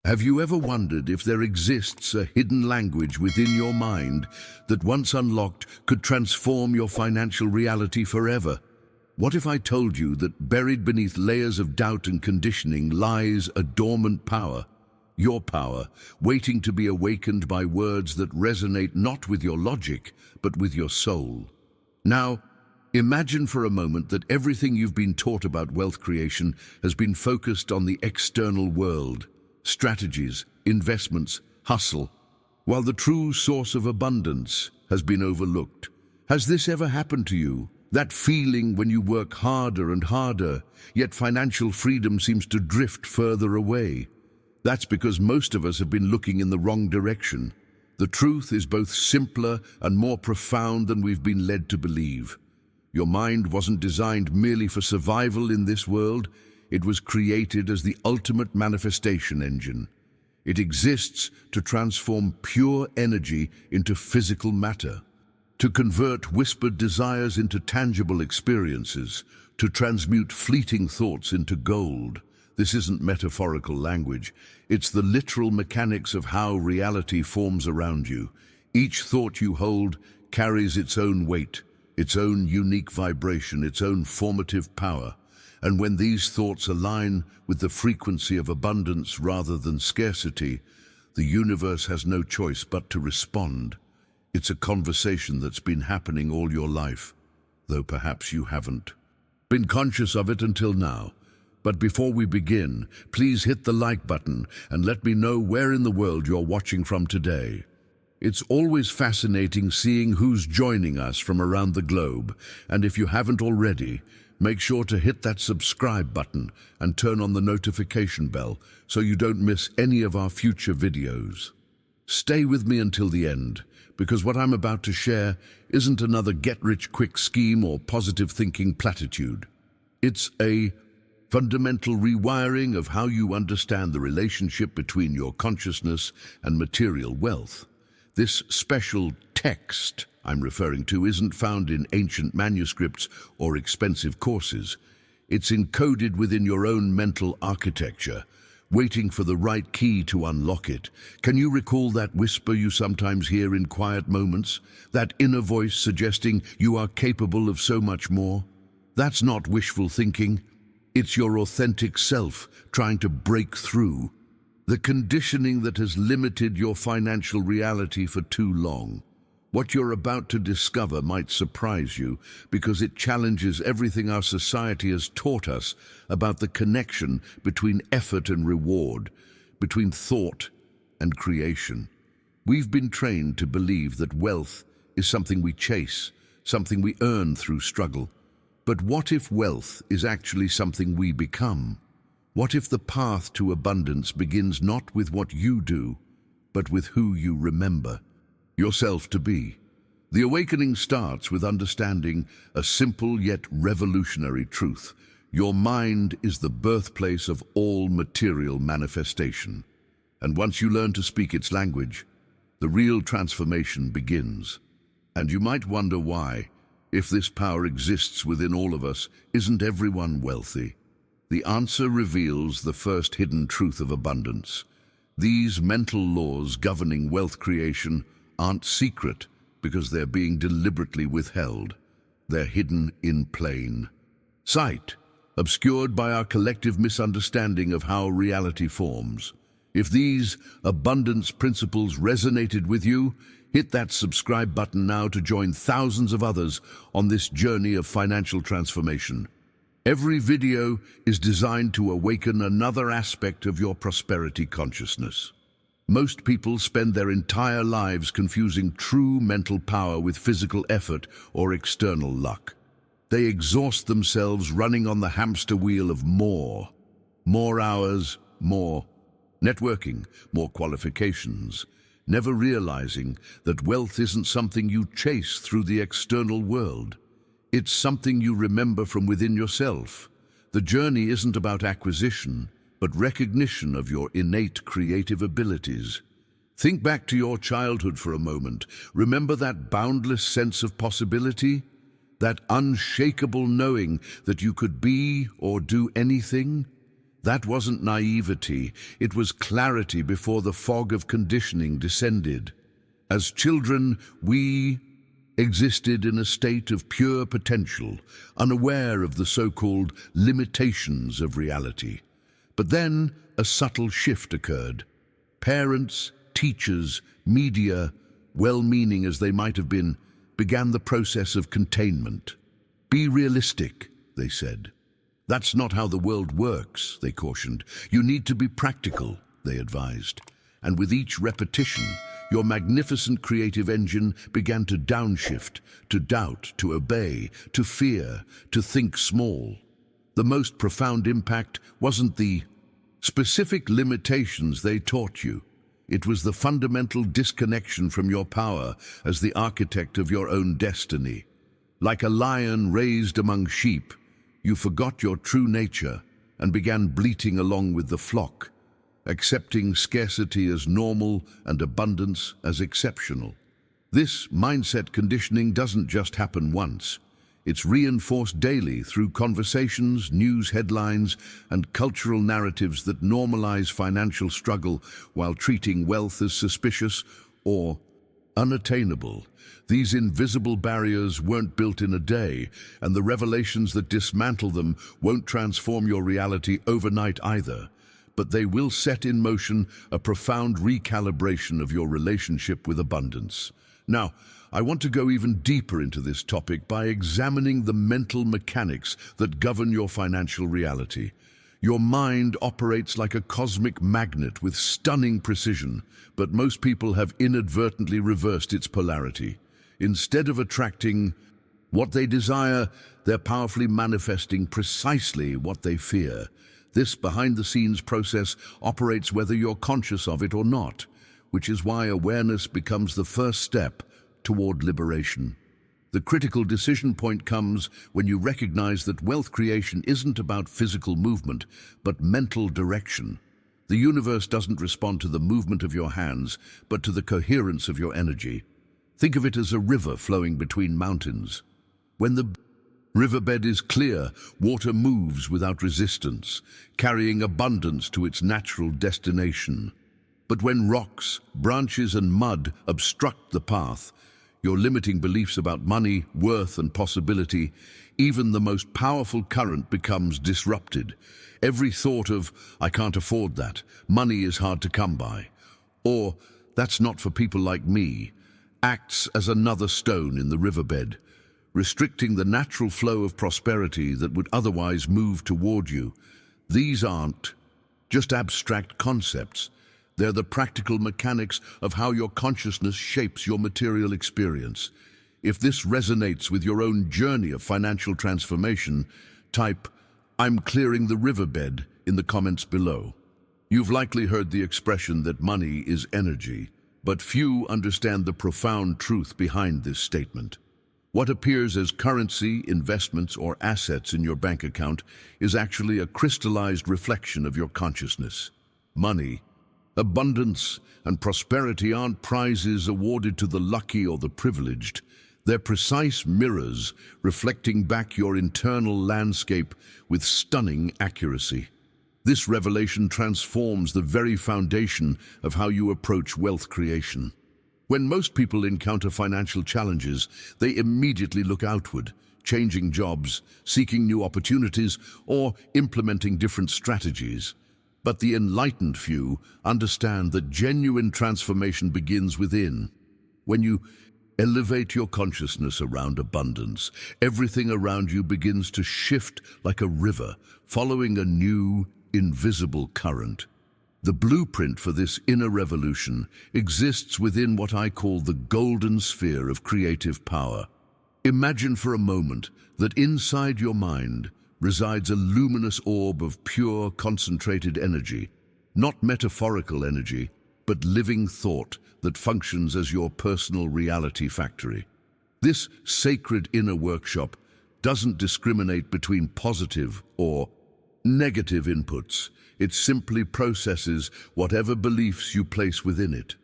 Have you ever wondered if there exists a hidden language within your mind that once unlocked could transform your financial reality forever? What if I told you that buried beneath layers of doubt and conditioning lies a dormant power? Your power, waiting to be awakened by words that resonate not with your logic, but with your soul. Now, imagine for a moment that everything you've been taught about wealth creation has been focused on the external world. Strategies, investments, hustle, while the true source of abundance has been overlooked. Has this ever happened to you? That feeling when you work harder and harder, yet financial freedom seems to drift further away. That's because most of us have been looking in the wrong direction. The truth is both simpler and more profound than we've been led to believe. Your mind wasn't designed merely for survival in this world. It was created as the ultimate manifestation engine. It exists to transform pure energy into physical matter, to convert whispered desires into tangible experiences, to transmute fleeting thoughts into gold. This isn't metaphorical language. It's the literal mechanics of how reality forms around you. Each thought you hold carries its own weight, its own unique vibration, its own formative power. And when these thoughts align with the frequency of abundance rather than scarcity, the universe has no choice but to respond. It's a conversation that's been happening all your life, though perhaps you haven't been conscious of it until now. But before we begin, please hit the like button and let me know where in the world you're watching from today. It's always fascinating seeing who's joining us from around the globe, and if you haven't already, make sure to hit that subscribe button and turn on the notification bell so you don't miss any of our future videos. Stay with me until the end, because what I'm about to share isn't another get-rich-quick scheme or positive thinking platitude. It's a fundamental rewiring of how you understand the relationship between your consciousness and material wealth. This special text I'm referring to isn't found in ancient manuscripts or expensive courses. It's encoded within your own mental architecture, waiting for the right key to unlock it. Can you recall that whisper you sometimes hear in quiet moments? That inner voice suggesting you are capable of so much more? That's not wishful thinking. It's your authentic self trying to break through the conditioning that has limited your financial reality for too long. What you're about to discover might surprise you because it challenges everything our society has taught us about the connection between effort and reward, between thought and creation. We've been trained to believe that wealth is something we chase, something we earn through struggle. But what if wealth is actually something we become? What if the path to abundance begins not with what you do, but with who you remember yourself to be? The awakening starts with understanding a simple yet revolutionary truth. Your mind is the birthplace of all material manifestation. And once you learn to speak its language, the real transformation begins. And you might wonder why. If this power exists within all of us, isn't everyone wealthy? The answer reveals the first hidden truth of abundance. These mental laws governing wealth creation aren't secret because they're being deliberately withheld. They're hidden in plain sight, obscured by our collective misunderstanding of how reality forms. If these abundance principles resonated with you, hit that subscribe button now to join thousands of others on this journey of financial transformation. Every video is designed to awaken another aspect of your prosperity consciousness. Most people spend their entire lives confusing true mental power with physical effort or external luck. They exhaust themselves running on the hamster wheel of more hours, more networking, more qualifications, never realizing that wealth isn't something you chase through the external world. It's something you remember from within yourself. The journey isn't about acquisition, but recognition of your innate creative abilities. Think back to your childhood for a moment. Remember that boundless sense of possibility? That unshakable knowing that you could be or do anything? That wasn't naivety, it was clarity before the fog of conditioning descended. As children, we existed in a state of pure potential, unaware of the so-called limitations of reality. But then a subtle shift occurred. Parents, teachers, media, well-meaning as they might have been, began the process of containment. Be realistic, they said. That's not how the world works, they cautioned. You need to be practical, they advised. And with each repetition, your magnificent creative engine began to downshift, to doubt, to obey, to fear, to think small. The most profound impact wasn't the specific limitations they taught you. It was the fundamental disconnection from your power as the architect of your own destiny. Like a lion raised among sheep, you forgot your true nature and began bleating along with the flock, accepting scarcity as normal and abundance as exceptional. This mindset conditioning doesn't just happen once. It's reinforced daily through conversations, news headlines, and cultural narratives that normalize financial struggle while treating wealth as suspicious or unattainable. These invisible barriers weren't built in a day, and the revelations that dismantle them won't transform your reality overnight either. But they will set in motion a profound recalibration of your relationship with abundance. Now, I want to go even deeper into this topic by examining the mental mechanics that govern your financial reality. Your mind operates like a cosmic magnet with stunning precision, but most people have inadvertently reversed its polarity. Instead of attracting what they desire, they're powerfully manifesting precisely what they fear. This behind-the-scenes process operates whether you're conscious of it or not, which is why awareness becomes the first step toward liberation. The critical decision point comes when you recognize that wealth creation isn't about physical movement, but mental direction. The universe doesn't respond to the movement of your hands, but to the coherence of your energy. Think of it as a river flowing between mountains. When the riverbed is clear, water moves without resistance, carrying abundance to its natural destination. But when rocks, branches, and mud obstruct the path, your limiting beliefs about money, worth, and possibility, even the most powerful current becomes disrupted. Every thought of, "I can't afford that," "money is hard to come by," or "that's not for people like me," acts as another stone in the riverbed, restricting the natural flow of prosperity that would otherwise move toward you. These aren't just abstract concepts. They're the practical mechanics of how your consciousness shapes your material experience. If this resonates with your own journey of financial transformation, type, "I'm clearing the riverbed" in the comments below. You've likely heard the expression that money is energy, but few understand the profound truth behind this statement. What appears as currency, investments, or assets in your bank account is actually a crystallized reflection of your consciousness. Money, abundance, and prosperity aren't prizes awarded to the lucky or the privileged. They're precise mirrors reflecting back your internal landscape with stunning accuracy. This revelation transforms the very foundation of how you approach wealth creation. When most people encounter financial challenges, they immediately look outward, changing jobs, seeking new opportunities, or implementing different strategies. But the enlightened few understand that genuine transformation begins within. When you elevate your consciousness around abundance, everything around you begins to shift like a river, following a new, invisible current. The blueprint for this inner revolution exists within what I call the golden sphere of creative power. Imagine for a moment that inside your mind resides a luminous orb of pure, concentrated energy, not metaphorical energy, but living thought that functions as your personal reality factory. This sacred inner workshop doesn't discriminate between positive or negative inputs. It simply processes whatever beliefs you place within it.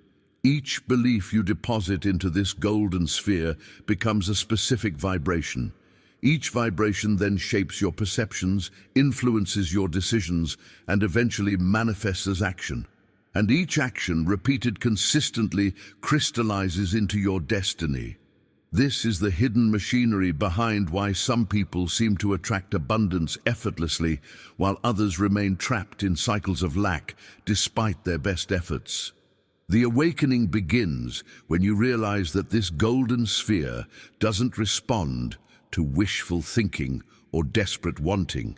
Each belief you deposit into this golden sphere becomes a specific vibration, Each vibration then shapes your perceptions, influences your decisions, and eventually manifests as action. And each action, repeated consistently, crystallizes into your destiny. This is the hidden machinery behind why some people seem to attract abundance effortlessly, while others remain trapped in cycles of lack despite their best efforts. The awakening begins when you realize that this golden sphere doesn't respond to wishful thinking or desperate wanting.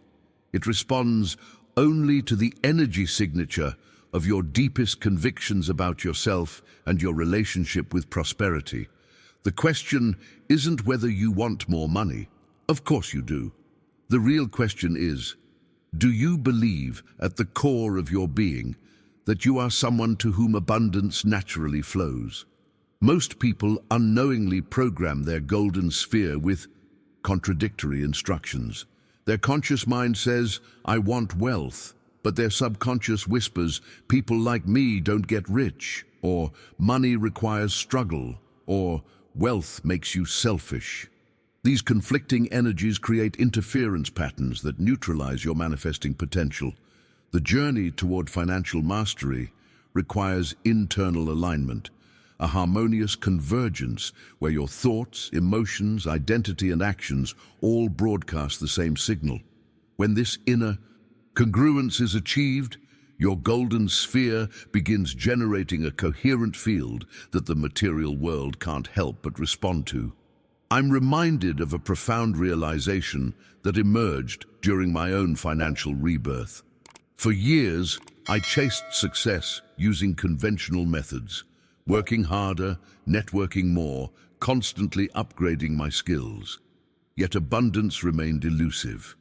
It responds only to the energy signature of your deepest convictions about yourself and your relationship with prosperity. The question isn't whether you want more money. Of course you do. The real question is, do you believe at the core of your being that you are someone to whom abundance naturally flows? Most people unknowingly program their golden sphere with contradictory instructions. Their conscious mind says, I want wealth, but their subconscious whispers, people like me don't get rich, or money requires struggle, or wealth makes you selfish. These conflicting energies create interference patterns that neutralize your manifesting potential. The journey toward financial mastery requires internal alignment, a harmonious convergence where your thoughts, emotions, identity, and actions all broadcast the same signal. When this inner congruence is achieved, your golden sphere begins generating a coherent field that the material world can't help but respond to. I'm reminded of a profound realization that emerged during my own financial rebirth. For years, I chased success using conventional methods, working harder, networking more, constantly upgrading my skills. Yet abundance remained elusive.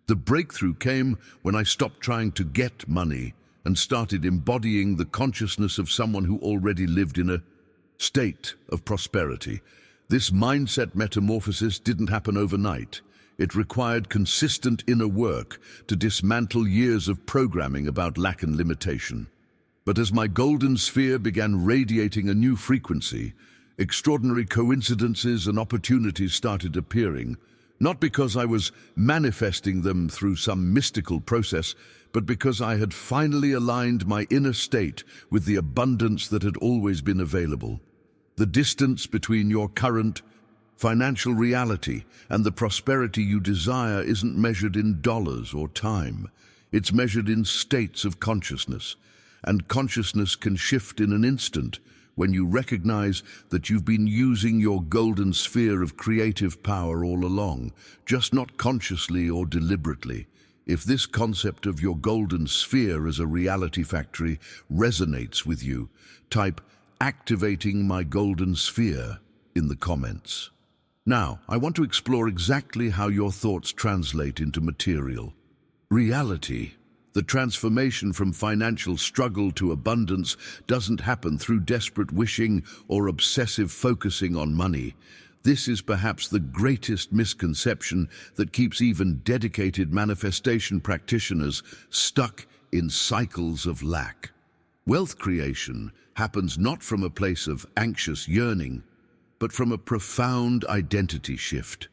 The breakthrough came when I stopped trying to get money and started embodying the consciousness of someone who already lived in a state of prosperity. This mindset metamorphosis didn't happen overnight. It required consistent inner work to dismantle years of programming about lack and limitation. But as my golden sphere began radiating a new frequency, extraordinary coincidences and opportunities started appearing, not because I was manifesting them through some mystical process, but because I had finally aligned my inner state with the abundance that had always been available. The distance between your current financial reality and the prosperity you desire isn't measured in dollars or time. It's measured in states of consciousness. And consciousness can shift in an instant when you recognize that you've been using your golden sphere of creative power all along, just not consciously or deliberately. If this concept of your golden sphere as a reality factory resonates with you, type "activating my golden sphere" in the comments. Now, I want to explore exactly how your thoughts translate into material reality. The transformation from financial struggle to abundance doesn't happen through desperate wishing or obsessive focusing on money. This is perhaps the greatest misconception that keeps even dedicated manifestation practitioners stuck in cycles of lack. Wealth creation happens not from a place of anxious yearning, but from a profound identity shift,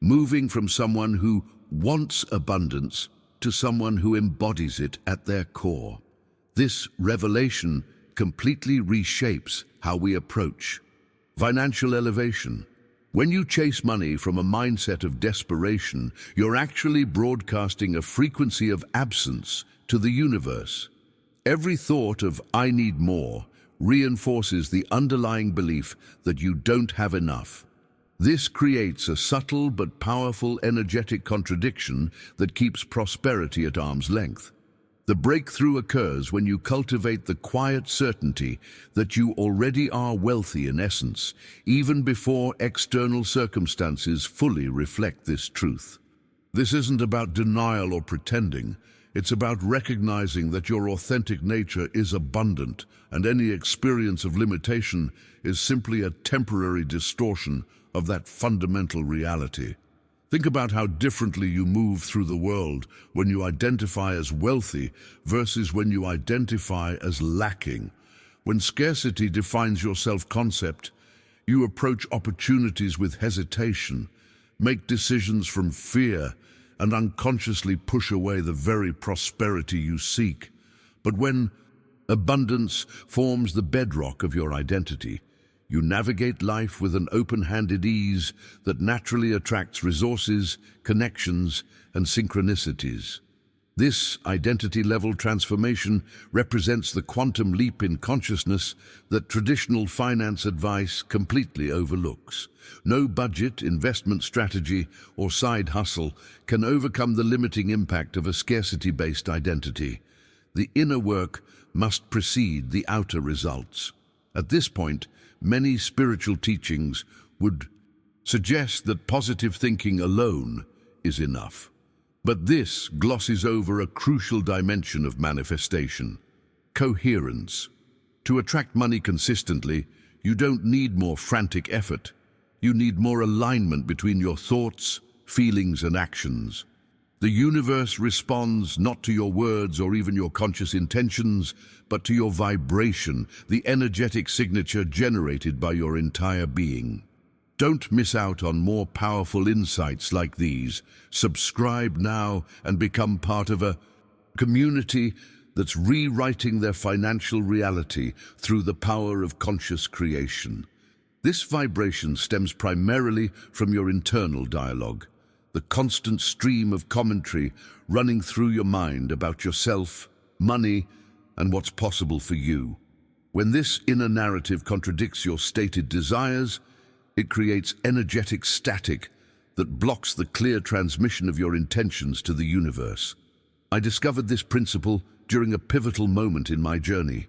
moving from someone who wants abundance to someone who embodies it at their core. This revelation completely reshapes how we approach financial elevation. When you chase money from a mindset of desperation, you're actually broadcasting a frequency of absence to the universe. Every thought of "I need more" reinforces the underlying belief that you don't have enough. This creates a subtle but powerful energetic contradiction that keeps prosperity at arm's length. The breakthrough occurs when you cultivate the quiet certainty that you already are wealthy in essence, even before external circumstances fully reflect this truth. This isn't about denial or pretending. It's about recognizing that your authentic nature is abundant, and any experience of limitation is simply a temporary distortion of that fundamental reality. Think about how differently you move through the world when you identify as wealthy versus when you identify as lacking. When scarcity defines your self-concept, you approach opportunities with hesitation, make decisions from fear, and unconsciously push away the very prosperity you seek. But when abundance forms the bedrock of your identity, you navigate life with an open-handed ease that naturally attracts resources, connections, and synchronicities. This identity-level transformation represents the quantum leap in consciousness that traditional finance advice completely overlooks. No budget, investment strategy, or side hustle can overcome the limiting impact of a scarcity-based identity. The inner work must precede the outer results. At this point, many spiritual teachings would suggest that positive thinking alone is enough. But this glosses over a crucial dimension of manifestation: coherence. To attract money consistently, you don't need more frantic effort. You need more alignment between your thoughts, feelings, and actions. The universe responds not to your words or even your conscious intentions, but to your vibration, the energetic signature generated by your entire being. Don't miss out on more powerful insights like these. Subscribe now and become part of a community that's rewriting their financial reality through the power of conscious creation. This vibration stems primarily from your internal dialogue, the constant stream of commentary running through your mind about yourself, money, and what's possible for you. When this inner narrative contradicts your stated desires, it creates energetic static that blocks the clear transmission of your intentions to the universe. I discovered this principle during a pivotal moment in my journey.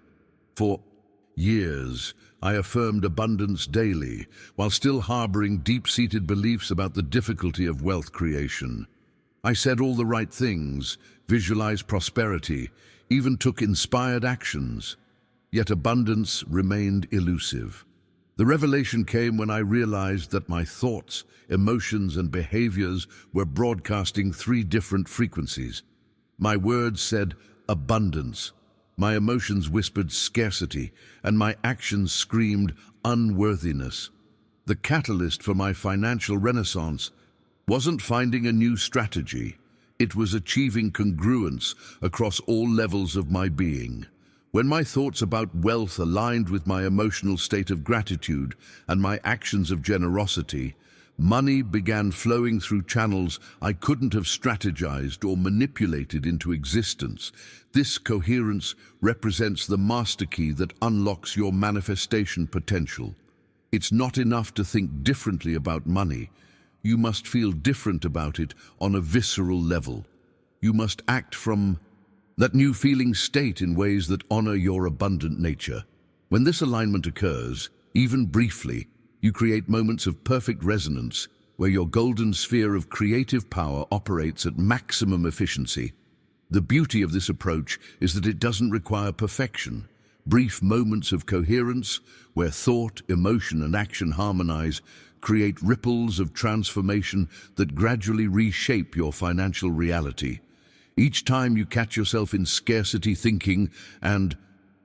For years, I affirmed abundance daily, while still harboring deep-seated beliefs about the difficulty of wealth creation. I said all the right things, visualized prosperity, even took inspired actions, yet abundance remained elusive. The revelation came when I realized that my thoughts, emotions, and behaviors were broadcasting three different frequencies. My words said abundance, my emotions whispered scarcity, and my actions screamed unworthiness. The catalyst for my financial renaissance wasn't finding a new strategy. It was achieving congruence across all levels of my being. When my thoughts about wealth aligned with my emotional state of gratitude and my actions of generosity, money began flowing through channels I couldn't have strategized or manipulated into existence. This coherence represents the master key that unlocks your manifestation potential. It's not enough to think differently about money. You must feel different about it on a visceral level. You must act from that new feeling state in ways that honor your abundant nature. When this alignment occurs, even briefly, you create moments of perfect resonance where your golden sphere of creative power operates at maximum efficiency. The beauty of this approach is that it doesn't require perfection. Brief moments of coherence, where thought, emotion, and action harmonize, create ripples of transformation that gradually reshape your financial reality. Each time you catch yourself in scarcity thinking and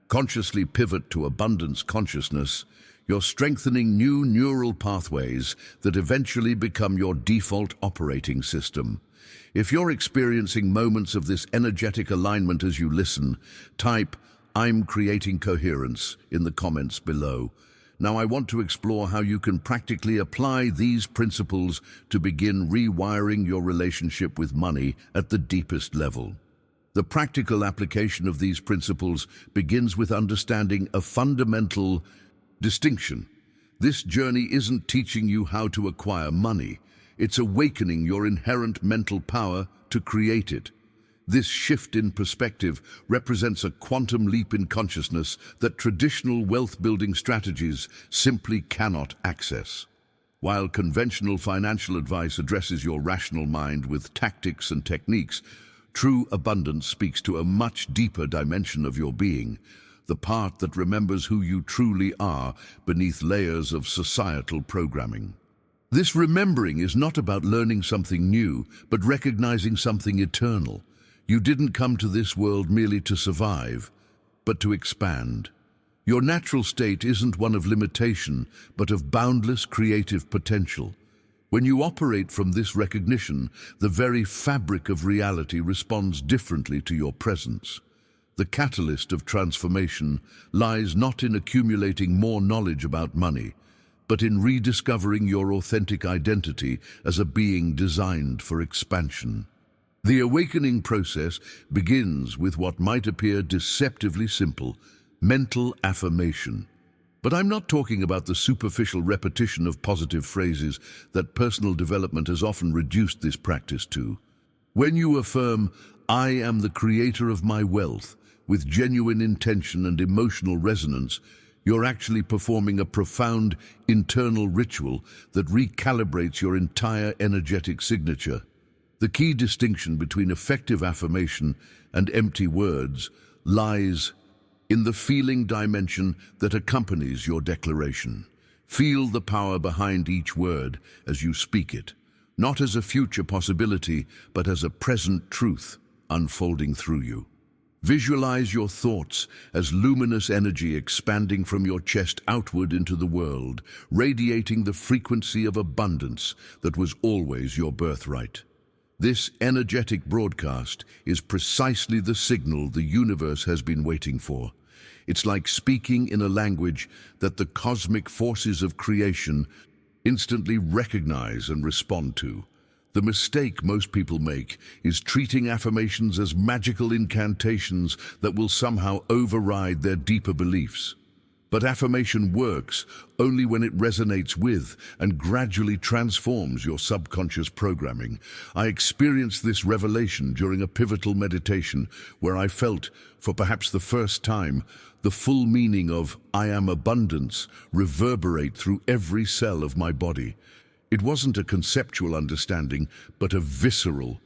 consciously pivot to abundance consciousness, you're strengthening new neural pathways that eventually become your default operating system. If you're experiencing moments of this energetic alignment as you listen, type "I'm creating coherence" in the comments below. Now I want to explore how you can practically apply these principles to begin rewiring your relationship with money at the deepest level. The practical application of these principles begins with understanding a fundamental distinction. This journey isn't teaching you how to acquire money. It's awakening your inherent mental power to create it. This shift in perspective represents a quantum leap in consciousness that traditional wealth-building strategies simply cannot access. While conventional financial advice addresses your rational mind with tactics and techniques, true abundance speaks to a much deeper dimension of your being, the part that remembers who you truly are beneath layers of societal programming. This remembering is not about learning something new, but recognizing something eternal. You didn't come to this world merely to survive, but to expand. Your natural state isn't one of limitation, but of boundless creative potential. When you operate from this recognition, the very fabric of reality responds differently to your presence. The catalyst of transformation lies not in accumulating more knowledge about money, but in rediscovering your authentic identity as a being designed for expansion. The awakening process begins with what might appear deceptively simple: mental affirmation. But I'm not talking about the superficial repetition of positive phrases that personal development has often reduced this practice to. When you affirm, "I am the creator of my wealth," with genuine intention and emotional resonance, you're actually performing a profound internal ritual that recalibrates your entire energetic signature. The key distinction between effective affirmation and empty words lies in the feeling dimension that accompanies your declaration. Feel the power behind each word as you speak it, not as a future possibility, but as a present truth unfolding through you. Visualize your thoughts as luminous energy expanding from your chest outward into the world, radiating the frequency of abundance that was always your birthright. This energetic broadcast is precisely the signal the universe has been waiting for. It's like speaking in a language that the cosmic forces of creation instantly recognize and respond to. The mistake most people make is treating affirmations as magical incantations that will somehow override their deeper beliefs. But affirmation works only when it resonates with and gradually transforms your subconscious programming. I experienced this revelation during a pivotal meditation where I felt, for perhaps the first time, the full meaning of "I am abundance" reverberate through every cell of my body. It wasn't a conceptual understanding, but a visceral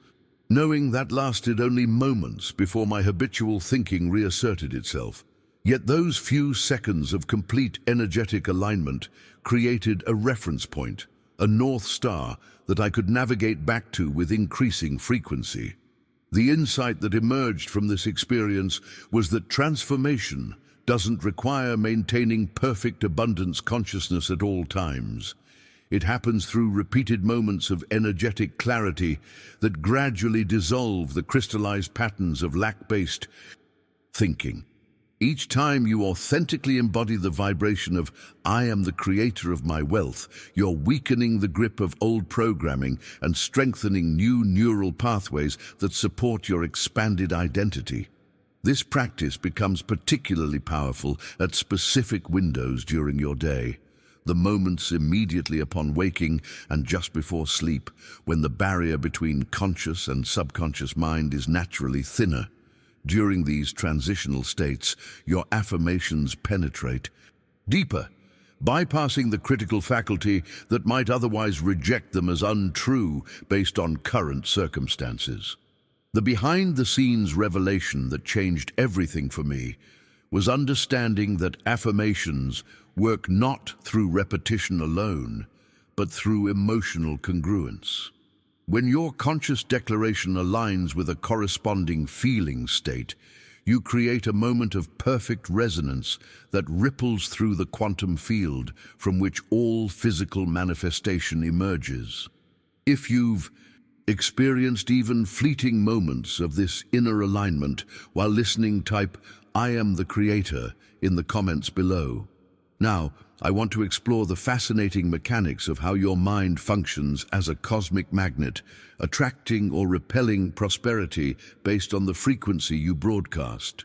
knowing that lasted only moments before my habitual thinking reasserted itself. Yet those few seconds of complete energetic alignment created a reference point, a North Star that I could navigate back to with increasing frequency. The insight that emerged from this experience was that transformation doesn't require maintaining perfect abundance consciousness at all times. It happens through repeated moments of energetic clarity that gradually dissolve the crystallized patterns of lack-based thinking. Each time you authentically embody the vibration of "I am the creator of my wealth," you're weakening the grip of old programming and strengthening new neural pathways that support your expanded identity. This practice becomes particularly powerful at specific windows during your day. The moments immediately upon waking and just before sleep, when the barrier between conscious and subconscious mind is naturally thinner. During these transitional states, your affirmations penetrate deeper, bypassing the critical faculty that might otherwise reject them as untrue based on current circumstances. The behind-the-scenes revelation that changed everything for me was understanding that affirmations work not through repetition alone, but through emotional congruence. When your conscious declaration aligns with a corresponding feeling state, you create a moment of perfect resonance that ripples through the quantum field from which all physical manifestation emerges. If you've experienced even fleeting moments of this inner alignment while listening, type "I am the creator" in the comments below. Now, I want to explore the fascinating mechanics of how your mind functions as a cosmic magnet, attracting or repelling prosperity based on the frequency you broadcast.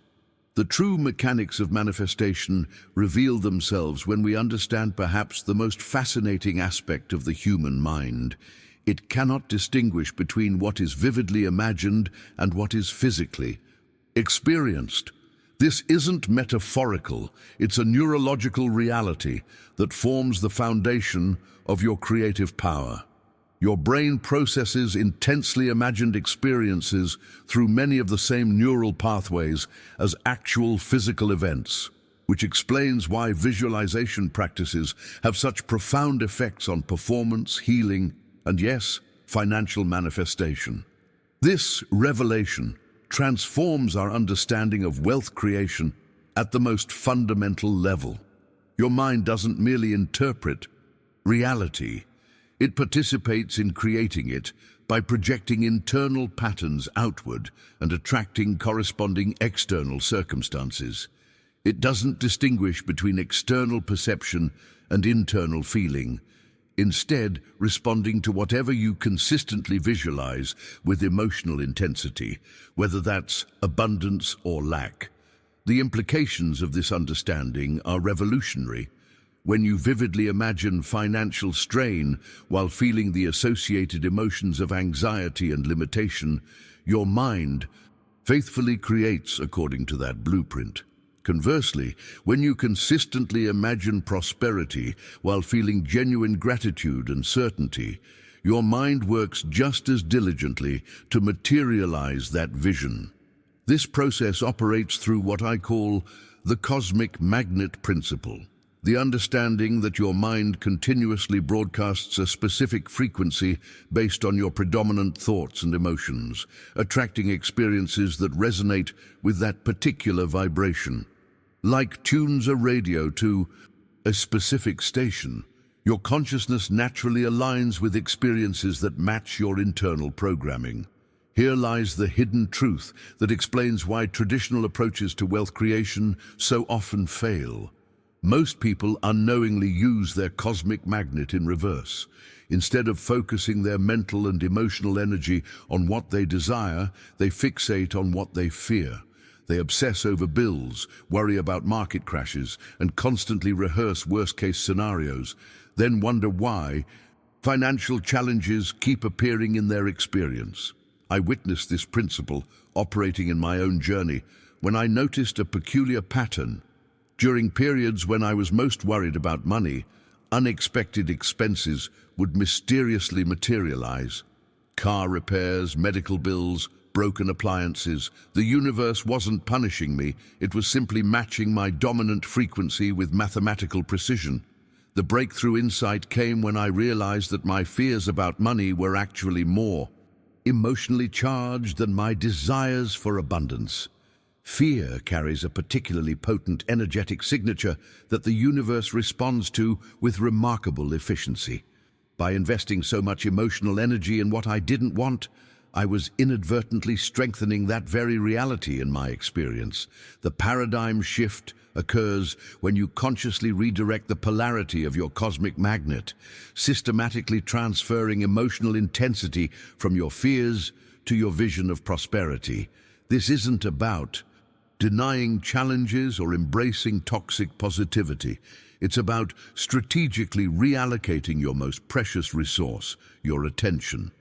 The true mechanics of manifestation reveal themselves when we understand perhaps the most fascinating aspect of the human mind. It cannot distinguish between what is vividly imagined and what is physically experienced. This isn't metaphorical, it's a neurological reality that forms the foundation of your creative power. Your brain processes intensely imagined experiences through many of the same neural pathways as actual physical events, which explains why visualization practices have such profound effects on performance, healing, and yes, financial manifestation. This revelation transforms our understanding of wealth creation at the most fundamental level. Your mind doesn't merely interpret reality, It participates in creating it by projecting internal patterns outward and attracting corresponding external circumstances. It doesn't distinguish between external perception and internal feeling, instead responding to whatever you consistently visualize with emotional intensity, whether that's abundance or lack. The implications of this understanding are revolutionary. When you vividly imagine financial strain while feeling the associated emotions of anxiety and limitation, your mind faithfully creates according to that blueprint. Conversely, when you consistently imagine prosperity while feeling genuine gratitude and certainty, your mind works just as diligently to materialize that vision. This process operates through what I call the cosmic magnet principle. The understanding that your mind continuously broadcasts a specific frequency based on your predominant thoughts and emotions, attracting experiences that resonate with that particular vibration. Like tunes a radio to a specific station, your consciousness naturally aligns with experiences that match your internal programming. Here lies the hidden truth that explains why traditional approaches to wealth creation so often fail. Most people unknowingly use their cosmic magnet in reverse. Instead of focusing their mental and emotional energy on what they desire, they fixate on what they fear. They obsess over bills, worry about market crashes, and constantly rehearse worst-case scenarios, then wonder why financial challenges keep appearing in their experience. I witnessed this principle operating in my own journey when I noticed a peculiar pattern. During periods when I was most worried about money, unexpected expenses would mysteriously materialize. Car repairs, medical bills, broken appliances. The universe wasn't punishing me, it was simply matching my dominant frequency with mathematical precision. The breakthrough insight came when I realized that my fears about money were actually more emotionally charged than my desires for abundance. Fear carries a particularly potent energetic signature that the universe responds to with remarkable efficiency. By investing so much emotional energy in what I didn't want, I was inadvertently strengthening that very reality in my experience. The paradigm shift occurs when you consciously redirect the polarity of your cosmic magnet, systematically transferring emotional intensity from your fears to your vision of prosperity. This isn't about denying challenges or embracing toxic positivity. It's about strategically reallocating your most precious resource, your attention.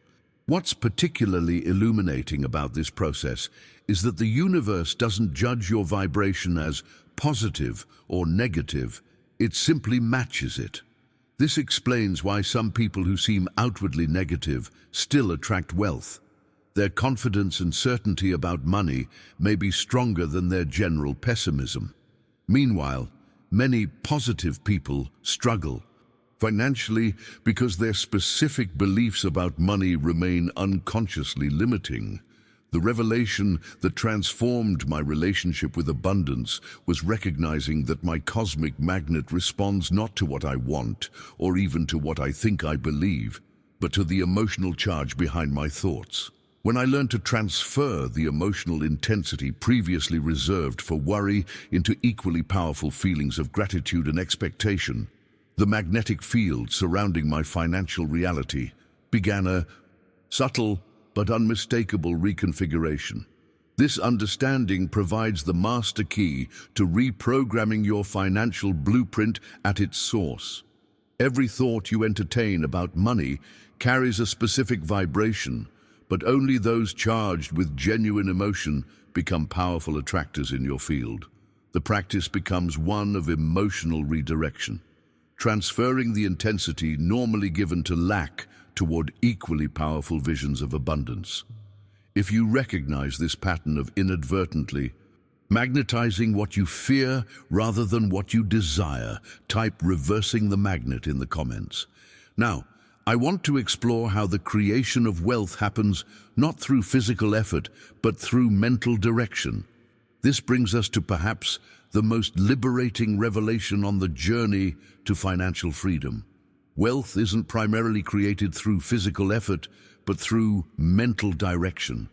What's particularly illuminating about this process is that the universe doesn't judge your vibration as positive or negative, it simply matches it. This explains why some people who seem outwardly negative still attract wealth. Their confidence and certainty about money may be stronger than their general pessimism. Meanwhile, many positive people struggle financially because their specific beliefs about money remain unconsciously limiting. The revelation that transformed my relationship with abundance was recognizing that my cosmic magnet responds not to what I want or even to what I think I believe, but to the emotional charge behind my thoughts. When I learned to transfer the emotional intensity previously reserved for worry into equally powerful feelings of gratitude and expectation, the magnetic field surrounding my financial reality began a subtle but unmistakable reconfiguration. This understanding provides the master key to reprogramming your financial blueprint at its source. Every thought you entertain about money carries a specific vibration, but only those charged with genuine emotion become powerful attractors in your field. The practice becomes one of emotional redirection, transferring the intensity normally given to lack toward equally powerful visions of abundance. If you recognize this pattern of inadvertently magnetizing what you fear rather than what you desire, type "reversing the magnet" in the comments. Now, I want to explore how the creation of wealth happens not through physical effort, but through mental direction. This brings us to perhaps the most liberating revelation on the journey to financial freedom. Wealth isn't primarily created through physical effort, but through mental direction.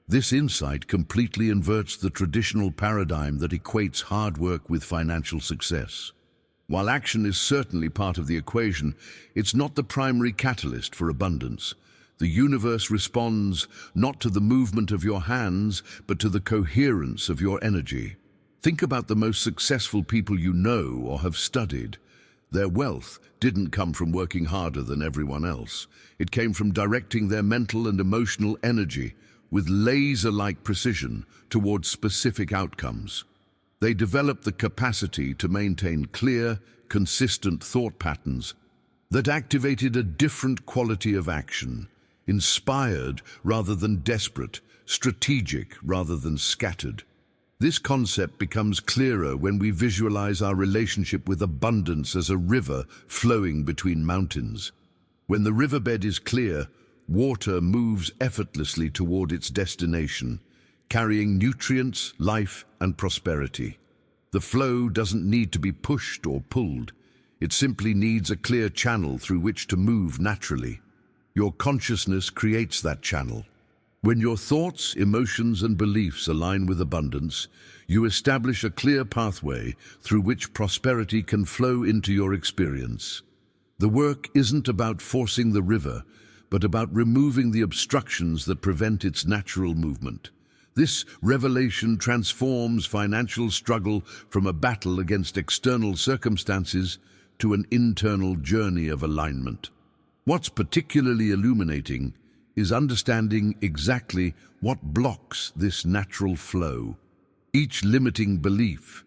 This insight completely inverts the traditional paradigm that equates hard work with financial success. While action is certainly part of the equation, it's not the primary catalyst for abundance. The universe responds not to the movement of your hands, but to the coherence of your energy. Think about the most successful people you know or have studied. Their wealth didn't come from working harder than everyone else. It came from directing their mental and emotional energy with laser-like precision towards specific outcomes. They developed the capacity to maintain clear, consistent thought patterns that activated a different quality of action, inspired rather than desperate, strategic rather than scattered. This concept becomes clearer when we visualize our relationship with abundance as a river flowing between mountains. When the riverbed is clear, water moves effortlessly toward its destination, carrying nutrients, life, and prosperity. The flow doesn't need to be pushed or pulled. It simply needs a clear channel through which to move naturally. Your consciousness creates that channel. When your thoughts, emotions, and beliefs align with abundance, you establish a clear pathway through which prosperity can flow into your experience. The work isn't about forcing the river, but about removing the obstructions that prevent its natural movement. This revelation transforms financial struggle from a battle against external circumstances to an internal journey of alignment. What's particularly illuminating is understanding exactly what blocks this natural flow. Each limiting belief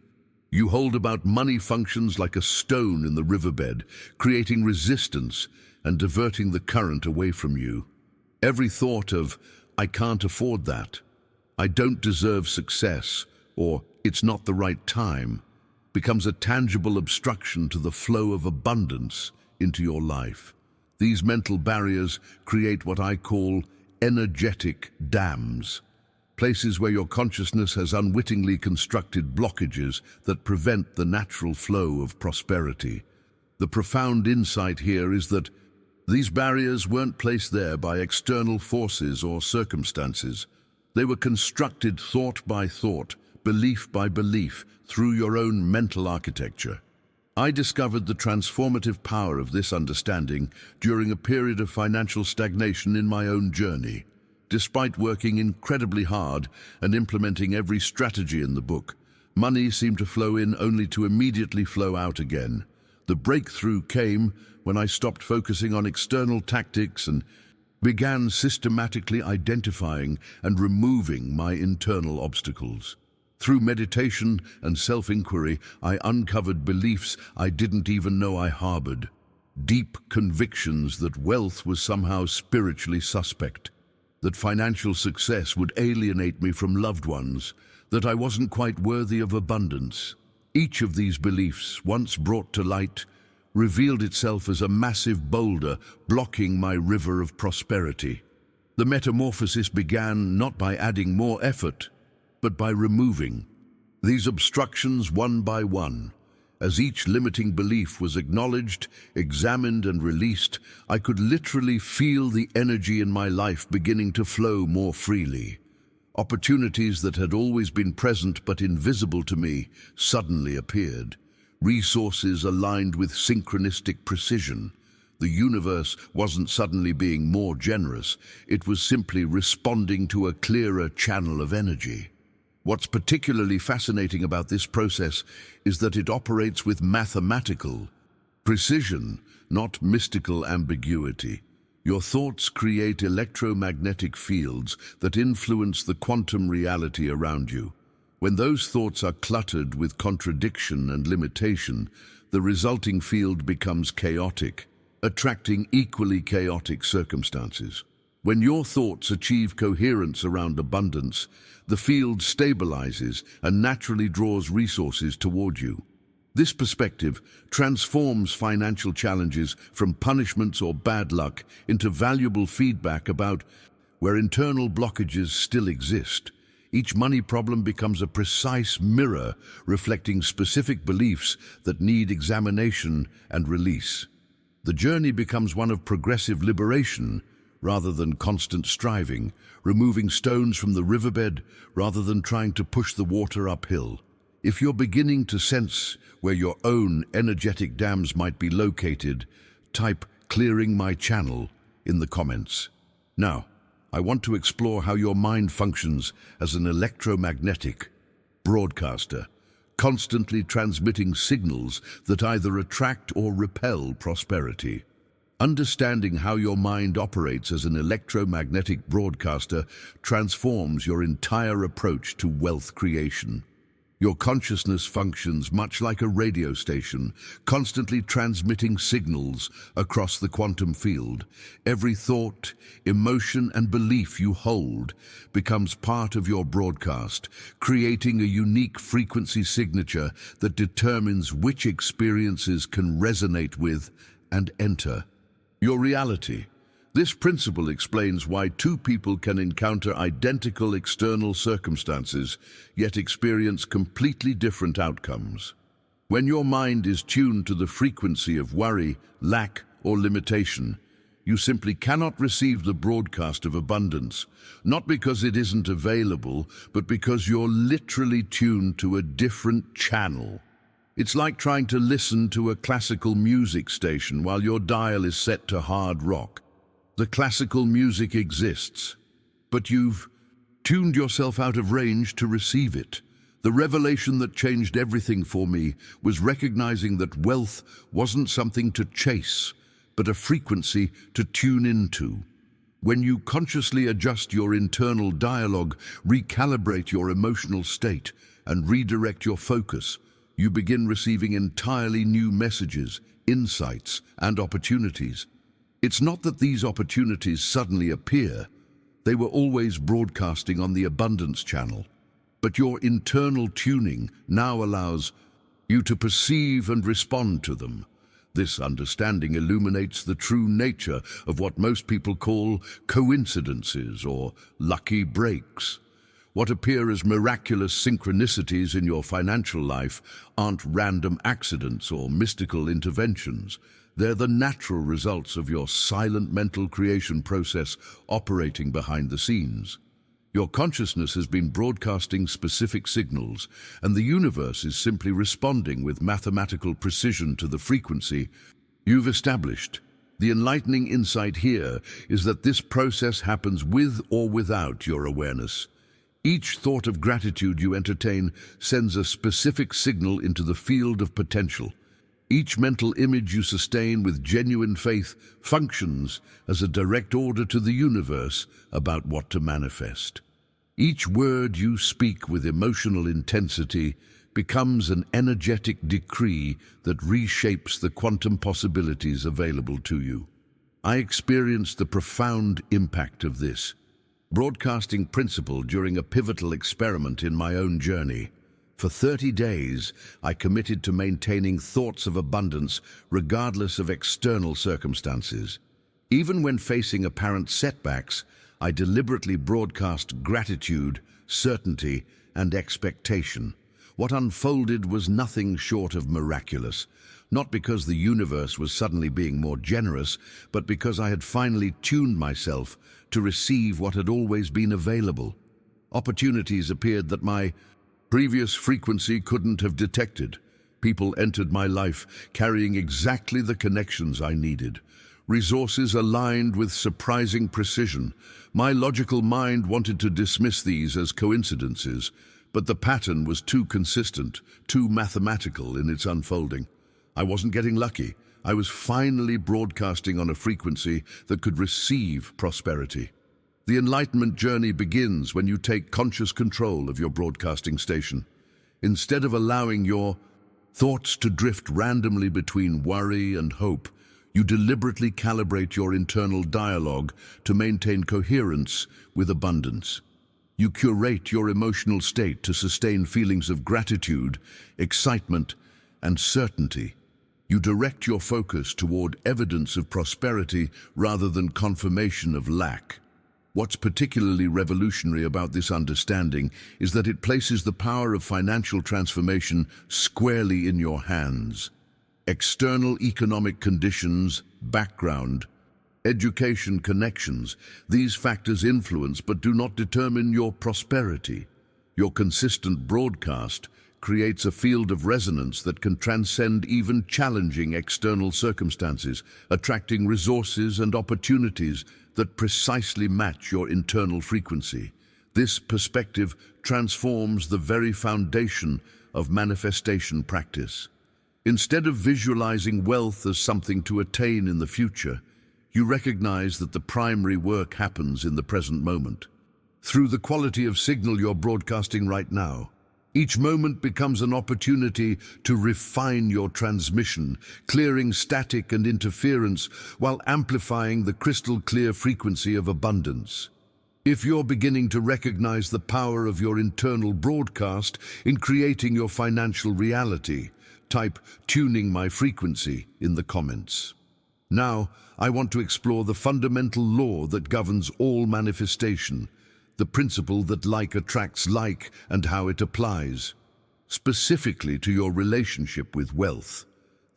you hold about money functions like a stone in the riverbed, creating resistance and diverting the current away from you. Every thought of, "I can't afford that," "I don't deserve success," or "it's not the right time," becomes a tangible obstruction to the flow of abundance into your life. These mental barriers create what I call energetic dams, places where your consciousness has unwittingly constructed blockages that prevent the natural flow of prosperity. The profound insight here is that these barriers weren't placed there by external forces or circumstances. They were constructed thought by thought, belief by belief, through your own mental architecture. I discovered the transformative power of this understanding during a period of financial stagnation in my own journey. Despite working incredibly hard and implementing every strategy in the book, money seemed to flow in only to immediately flow out again. The breakthrough came when I stopped focusing on external tactics and began systematically identifying and removing my internal obstacles. Through meditation and self-inquiry, I uncovered beliefs I didn't even know I harbored. Deep convictions that wealth was somehow spiritually suspect, that financial success would alienate me from loved ones, that I wasn't quite worthy of abundance. Each of these beliefs, once brought to light, revealed itself as a massive boulder blocking my river of prosperity. The metamorphosis began not by adding more effort, but by removing these obstructions one by one. As each limiting belief was acknowledged, examined, and released, I could literally feel the energy in my life beginning to flow more freely. Opportunities that had always been present but invisible to me suddenly appeared. Resources aligned with synchronistic precision. The universe wasn't suddenly being more generous, it was simply responding to a clearer channel of energy. What's particularly fascinating about this process is that it operates with mathematical precision, not mystical ambiguity. Your thoughts create electromagnetic fields that influence the quantum reality around you. When those thoughts are cluttered with contradiction and limitation, the resulting field becomes chaotic, attracting equally chaotic circumstances. When your thoughts achieve coherence around abundance, the field stabilizes and naturally draws resources toward you. This perspective transforms financial challenges from punishments or bad luck into valuable feedback about where internal blockages still exist. Each money problem becomes a precise mirror reflecting specific beliefs that need examination and release. The journey becomes one of progressive liberation rather than constant striving, removing stones from the riverbed rather than trying to push the water uphill. If you're beginning to sense where your own energetic dams might be located, type "clearing my channel" in the comments. Now, I want to explore how your mind functions as an electromagnetic broadcaster, constantly transmitting signals that either attract or repel prosperity. Understanding how your mind operates as an electromagnetic broadcaster transforms your entire approach to wealth creation. Your consciousness functions much like a radio station, constantly transmitting signals across the quantum field. Every thought, emotion, and belief you hold becomes part of your broadcast, creating a unique frequency signature that determines which experiences can resonate with and enter your reality. This principle explains why two people can encounter identical external circumstances, yet experience completely different outcomes. When your mind is tuned to the frequency of worry, lack, or limitation, you simply cannot receive the broadcast of abundance, not because it isn't available, but because you're literally tuned to a different channel. It's like trying to listen to a classical music station while your dial is set to hard rock. The classical music exists, but you've tuned yourself out of range to receive it. The revelation that changed everything for me was recognizing that wealth wasn't something to chase, but a frequency to tune into. When you consciously adjust your internal dialogue, recalibrate your emotional state, and redirect your focus, you begin receiving entirely new messages, insights, and opportunities. It's not that these opportunities suddenly appear. They were always broadcasting on the abundance channel. But your internal tuning now allows you to perceive and respond to them. This understanding illuminates the true nature of what most people call coincidences or lucky breaks. What appear as miraculous synchronicities in your financial life aren't random accidents or mystical interventions. They're the natural results of your silent mental creation process operating behind the scenes. Your consciousness has been broadcasting specific signals, and the universe is simply responding with mathematical precision to the frequency you've established. The enlightening insight here is that this process happens with or without your awareness. Each thought of gratitude you entertain sends a specific signal into the field of potential. Each mental image you sustain with genuine faith functions as a direct order to the universe about what to manifest. Each word you speak with emotional intensity becomes an energetic decree that reshapes the quantum possibilities available to you. I experienced the profound impact of this broadcasting principle during a pivotal experiment in my own journey. For 30 days, I committed to maintaining thoughts of abundance regardless of external circumstances. Even when facing apparent setbacks, I deliberately broadcast gratitude, certainty, and expectation. What unfolded was nothing short of miraculous, not because the universe was suddenly being more generous, but because I had finally tuned myself to receive what had always been available. Opportunities appeared that my previous frequency couldn't have detected. People entered my life carrying exactly the connections I needed. Resources aligned with surprising precision. My logical mind wanted to dismiss these as coincidences, but the pattern was too consistent, too mathematical in its unfolding. I wasn't getting lucky. I was finally broadcasting on a frequency that could receive prosperity. The enlightenment journey begins when you take conscious control of your broadcasting station. Instead of allowing your thoughts to drift randomly between worry and hope, you deliberately calibrate your internal dialogue to maintain coherence with abundance. You curate your emotional state to sustain feelings of gratitude, excitement, and certainty. You direct your focus toward evidence of prosperity rather than confirmation of lack. What's particularly revolutionary about this understanding is that it places the power of financial transformation squarely in your hands. external economic conditions, background, education, connections. These factors influence but do not determine your prosperity. Your consistent broadcast creates a field of resonance that can transcend even challenging external circumstances, attracting resources and opportunities that precisely match your internal frequency. This perspective transforms the very foundation of manifestation practice. Instead of visualizing wealth as something to attain in the future, you recognize that the primary work happens in the present moment. Through the quality of signal you're broadcasting right now, each moment becomes an opportunity to refine your transmission, clearing static and interference while amplifying the crystal-clear frequency of abundance. If you're beginning to recognize the power of your internal broadcast in creating your financial reality, type "tuning my frequency" in the comments. Now, I want to explore the fundamental law that governs all manifestation, the principle that like attracts like and how it applies, specifically to your relationship with wealth.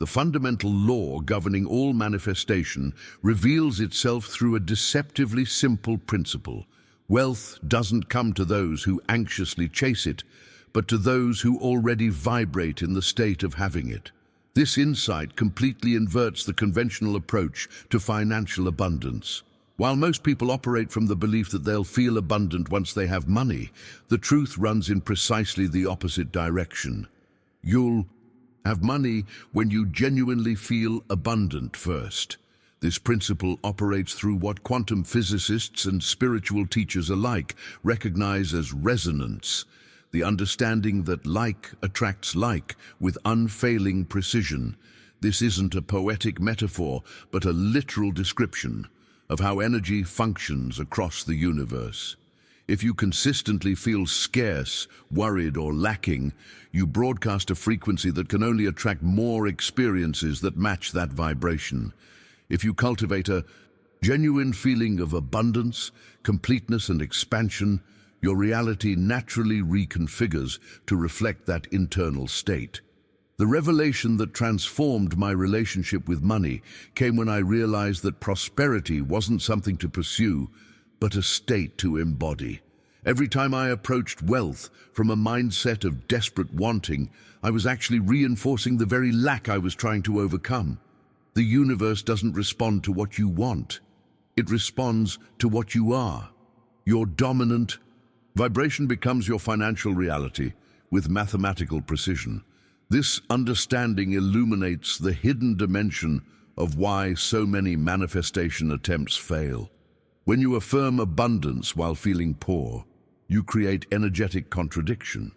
The fundamental law governing all manifestation reveals itself through a deceptively simple principle. Wealth doesn't come to those who anxiously chase it, but to those who already vibrate in the state of having it. This insight completely inverts the conventional approach to financial abundance. While most people operate from the belief that they'll feel abundant once they have money, the truth runs in precisely the opposite direction. You'll have money when you genuinely feel abundant first. This principle operates through what quantum physicists and spiritual teachers alike recognize as resonance, the understanding that like attracts like with unfailing precision. This isn't a poetic metaphor, but a literal description of how energy functions across the universe. If you consistently feel scarce, worried, or lacking, you broadcast a frequency that can only attract more experiences that match that vibration. If you cultivate a genuine feeling of abundance, completeness, and expansion, your reality naturally reconfigures to reflect that internal state. The revelation that transformed my relationship with money came when I realized that prosperity wasn't something to pursue, but a state to embody. Every time I approached wealth from a mindset of desperate wanting, I was actually reinforcing the very lack I was trying to overcome. The universe doesn't respond to what you want. It responds to what you are. Your dominant vibration becomes your financial reality with mathematical precision. This understanding illuminates the hidden dimension of why so many manifestation attempts fail. When you affirm abundance while feeling poor, you create energetic contradiction.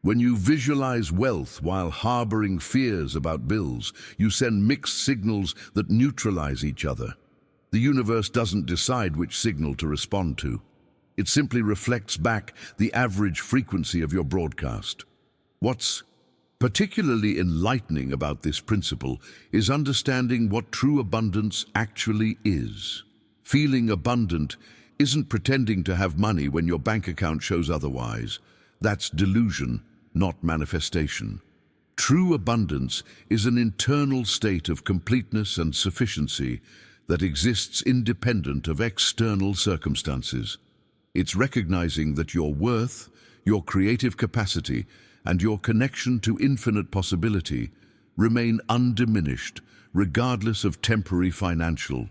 When you visualize wealth while harboring fears about bills, you send mixed signals that neutralize each other. The universe doesn't decide which signal to respond to. It simply reflects back the average frequency of your broadcast. What's particularly enlightening about this principle is understanding what true abundance actually is. Feeling abundant isn't pretending to have money when your bank account shows otherwise. That's delusion, not manifestation. True abundance is an internal state of completeness and sufficiency that exists independent of external circumstances. It's recognizing that your worth, your creative capacity, and your connection to infinite possibility remain undiminished, regardless of temporary financial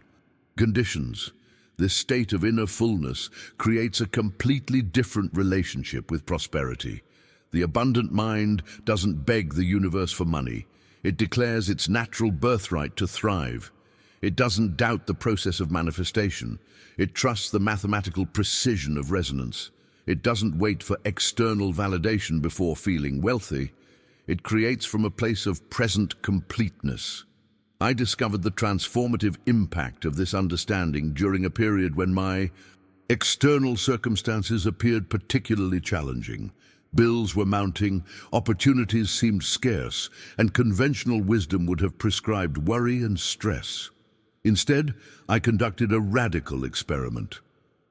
conditions. This state of inner fullness creates a completely different relationship with prosperity. The abundant mind doesn't beg the universe for money. It declares its natural birthright to thrive. It doesn't doubt the process of manifestation. It trusts the mathematical precision of resonance. It doesn't wait for external validation before feeling wealthy. It creates from a place of present completeness. I discovered the transformative impact of this understanding during a period when my external circumstances appeared particularly challenging. Bills were mounting, opportunities seemed scarce, and conventional wisdom would have prescribed worry and stress. Instead, I conducted a radical experiment.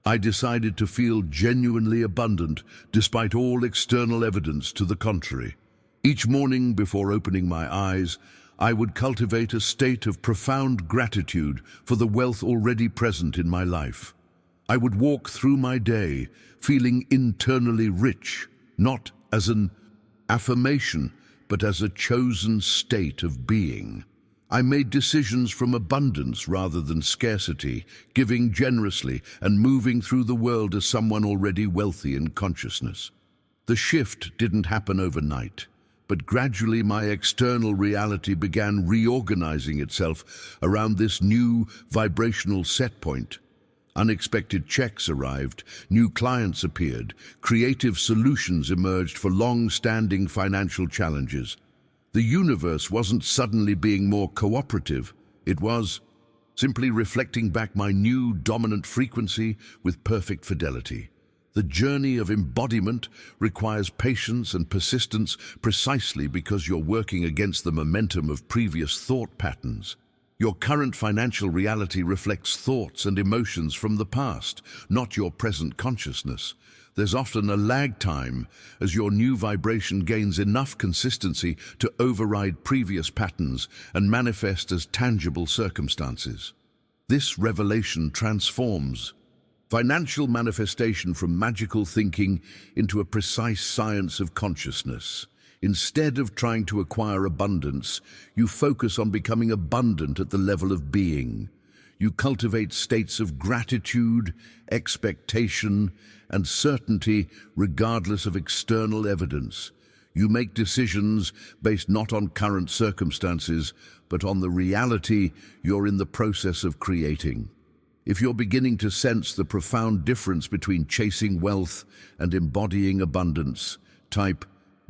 I decided to feel genuinely abundant despite all external evidence to the contrary. Each morning before opening my eyes, I would cultivate a state of profound gratitude for the wealth already present in my life. I would walk through my day feeling internally rich, not as an affirmation, but as a chosen state of being. I made decisions from abundance rather than scarcity, giving generously and moving through the world as someone already wealthy in consciousness. The shift didn't happen overnight, but gradually my external reality began reorganizing itself around this new vibrational set point. Unexpected checks arrived, new clients appeared, creative solutions emerged for long-standing financial challenges. The universe wasn't suddenly being more cooperative, it was simply reflecting back my new dominant frequency with perfect fidelity. The journey of embodiment requires patience and persistence precisely because you're working against the momentum of previous thought patterns. Your current financial reality reflects thoughts and emotions from the past, not your present consciousness. There's often a lag time as your new vibration gains enough consistency to override previous patterns and manifest as tangible circumstances. This revelation transforms financial manifestation from magical thinking into a precise science of consciousness. Instead of trying to acquire abundance, you focus on becoming abundant at the level of being. You cultivate states of gratitude, expectation, and certainty regardless of external evidence. You make decisions based not on current circumstances, but on the reality you're in the process of creating. If you're beginning to sense the profound difference between chasing wealth and embodying abundance, type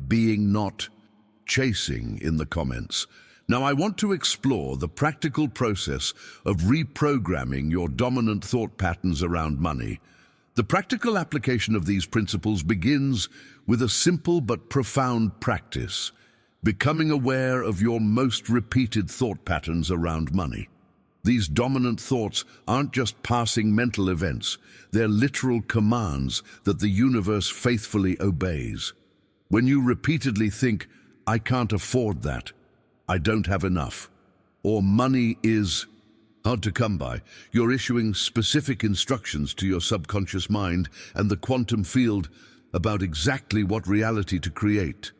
being not chasing in the comments. Now I want to explore the practical process of reprogramming your dominant thought patterns around money. The practical application of these principles begins with a simple but profound practice, becoming aware of your most repeated thought patterns around money. These dominant thoughts aren't just passing mental events, they're literal commands that the universe faithfully obeys. When you repeatedly think, I can't afford that, I don't have enough, or money is hard to come by, you're issuing specific instructions to your subconscious mind and the quantum field about exactly what reality to create.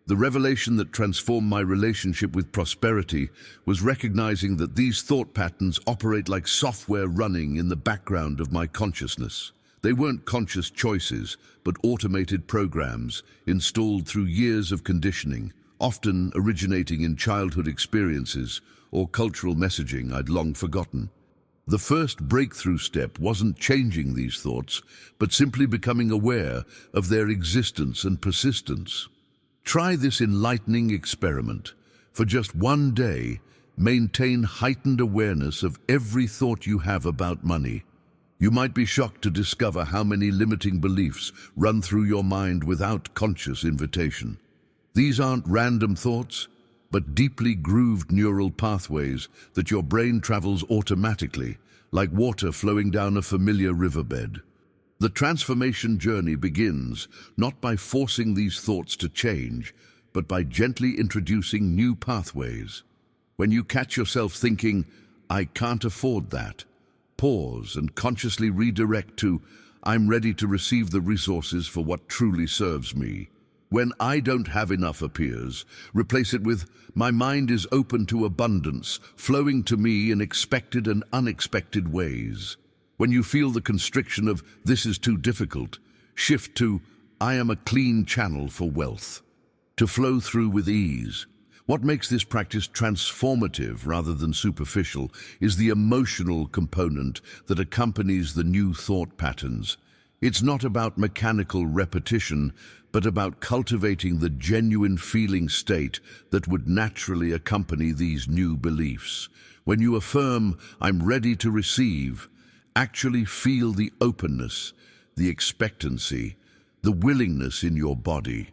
The revelation that transformed my relationship with prosperity was recognizing that these thought patterns operate like software running in the background of my consciousness. They weren't conscious choices, but automated programs installed through years of conditioning, often originating in childhood experiences or cultural messaging I'd long forgotten. The first breakthrough step wasn't changing these thoughts, but simply becoming aware of their existence and persistence. Try this enlightening experiment. For just one day, maintain heightened awareness of every thought you have about money. You might be shocked to discover how many limiting beliefs run through your mind without conscious invitation. These aren't random thoughts, but deeply grooved neural pathways that your brain travels automatically, like water flowing down a familiar riverbed. The transformation journey begins not by forcing these thoughts to change, but by gently introducing new pathways. When you catch yourself thinking, I can't afford that, pause and consciously redirect to, I'm ready to receive the resources for what truly serves me. When I don't have enough appears, replace it with, my mind is open to abundance, flowing to me in expected and unexpected ways. When you feel the constriction of, this is too difficult, shift to, I am a clean channel for wealth, to flow through with ease. What makes this practice transformative rather than superficial is the emotional component that accompanies the new thought patterns. It's not about mechanical repetition, but about cultivating the genuine feeling state that would naturally accompany these new beliefs. When you affirm, I'm ready to receive, actually feel the openness, the expectancy, the willingness in your body.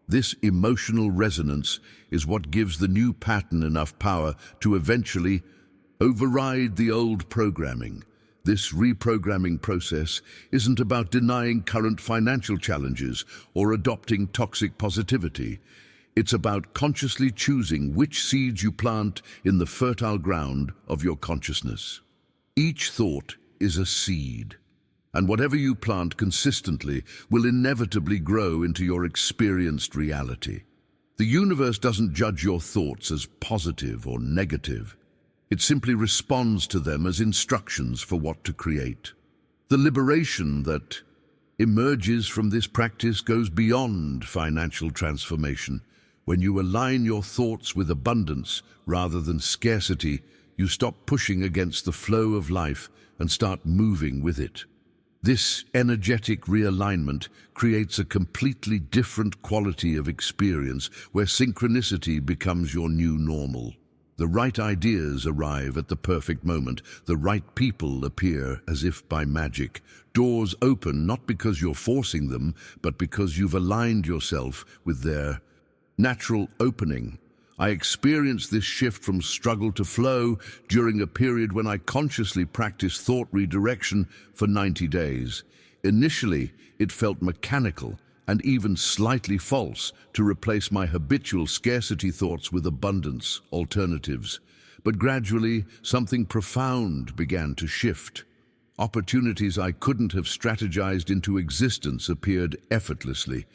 This emotional resonance is what gives the new pattern enough power to eventually override the old programming. This reprogramming process isn't about denying current financial challenges or adopting toxic positivity. It's about consciously choosing which seeds you plant in the fertile ground of your consciousness. Each thought is a seed, and whatever you plant consistently will inevitably grow into your experienced reality. The universe doesn't judge your thoughts as positive or negative. It simply responds to them as instructions for what to create. The liberation that emerges from this practice goes beyond financial transformation. When you align your thoughts with abundance rather than scarcity, you stop pushing against the flow of life and start moving with it. This energetic realignment creates a completely different quality of experience where synchronicity becomes your new normal. The right ideas arrive at the perfect moment. The right people appear as if by magic. Doors open not because you're forcing them, but because you've aligned yourself with their natural opening. I experienced this shift from struggle to flow during a period when I consciously practiced thought redirection for 90 days. Initially, it felt mechanical and even slightly false to replace my habitual scarcity thoughts with abundance alternatives. But gradually, something profound began to shift. Opportunities I couldn't have strategized into existence appeared effortlessly.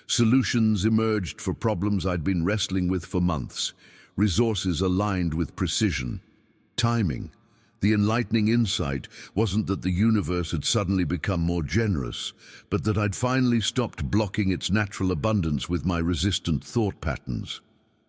Solutions emerged for problems I'd been wrestling with for months. Resources aligned with precision. Timing. The enlightening insight wasn't that the universe had suddenly become more generous, but that I'd finally stopped blocking its natural abundance with my resistant thought patterns.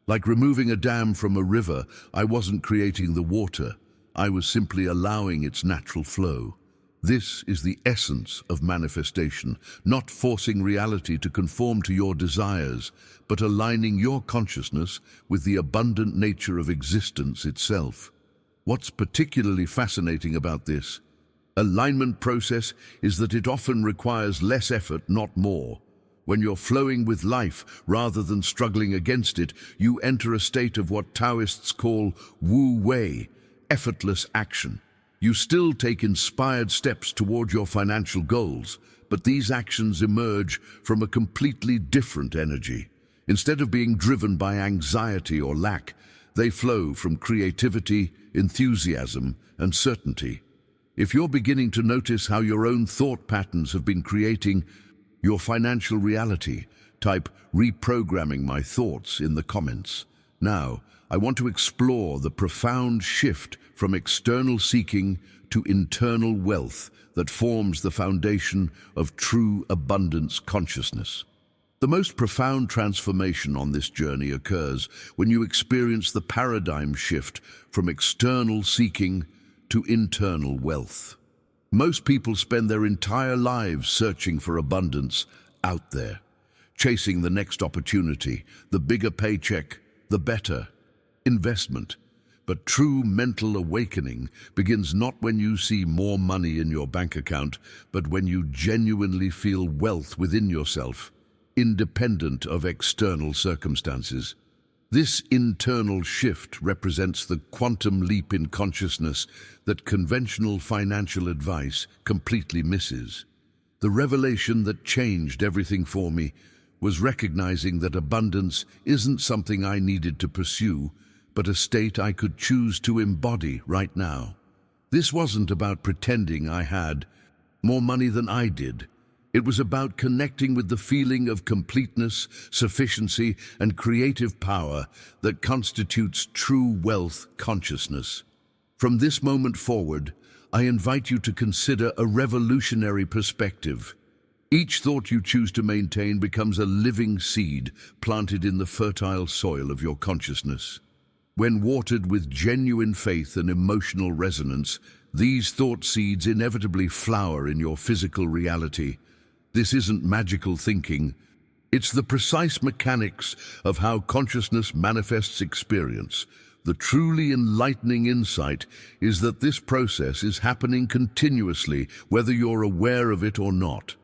Like removing a dam from a river, I wasn't creating the water. I was simply allowing its natural flow. This is the essence of manifestation, not forcing reality to conform to your desires, but aligning your consciousness with the abundant nature of existence itself. What's particularly fascinating about this alignment process is that it often requires less effort, not more. When you're flowing with life rather than struggling against it, you enter a state of what Taoists call wu wei, effortless action. You still take inspired steps toward your financial goals, but these actions emerge from a completely different energy. Instead of being driven by anxiety or lack, they flow from creativity, enthusiasm, and certainty. If you're beginning to notice how your own thought patterns have been creating your financial reality, type "reprogramming my thoughts" in the comments. Now, I want to explore the profound shift from external seeking to internal wealth that forms the foundation of true abundance consciousness. The most profound transformation on this journey occurs when you experience the paradigm shift from external seeking to internal wealth. Most people spend their entire lives searching for abundance out there, chasing the next opportunity, the bigger paycheck, the better investment. But true mental awakening begins not when you see more money in your bank account, but when you genuinely feel wealth within yourself, independent of external circumstances. This internal shift represents the quantum leap in consciousness that conventional financial advice completely misses. The revelation that changed everything for me was recognizing that abundance isn't something I needed to pursue, but a state I could choose to embody right now. This wasn't about pretending I had more money than I did. It was about connecting with the feeling of completeness, sufficiency, and creative power that constitutes true wealth consciousness. From this moment forward, I invite you to consider a revolutionary perspective. Each thought you choose to maintain becomes a living seed planted in the fertile soil of your consciousness. When watered with genuine faith and emotional resonance, these thought seeds inevitably flower in your physical reality. This isn't magical thinking. It's the precise mechanics of how consciousness manifests experience. The truly enlightening insight is that this process is happening continuously, whether you're aware of it or not.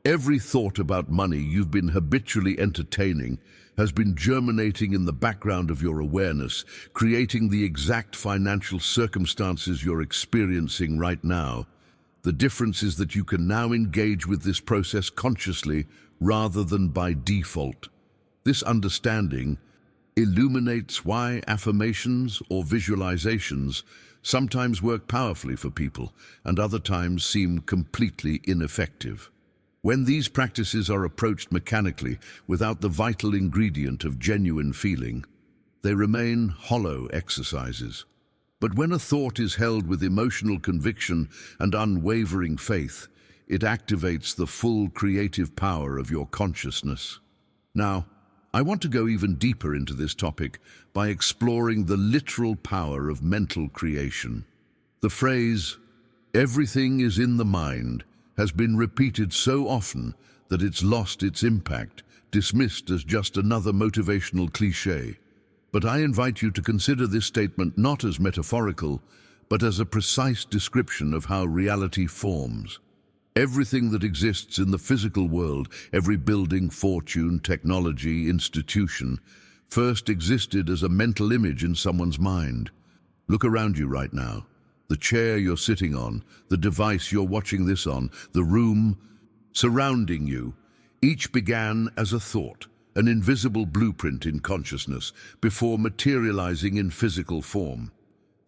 Every thought about money you've been habitually entertaining has been germinating in the background of your awareness, creating the exact financial circumstances you're experiencing right now. The difference is that you can now engage with this process consciously rather than by default. This understanding illuminates why affirmations or visualizations sometimes work powerfully for people and other times seem completely ineffective. When these practices are approached mechanically without the vital ingredient of genuine feeling, they remain hollow exercises. But when a thought is held with emotional conviction and unwavering faith, it activates the full creative power of your consciousness. Now, I want to go even deeper into this topic by exploring the literal power of mental creation. The phrase, "everything is in the mind," has been repeated so often that it's lost its impact, dismissed as just another motivational cliché. But I invite you to consider this statement not as metaphorical, but as a precise description of how reality forms. Everything that exists in the physical world, every building, fortune, technology, institution, first existed as a mental image in someone's mind. Look around you right now. The chair you're sitting on, the device you're watching this on, the room surrounding you, each began as a thought, an invisible blueprint in consciousness, before materializing in physical form.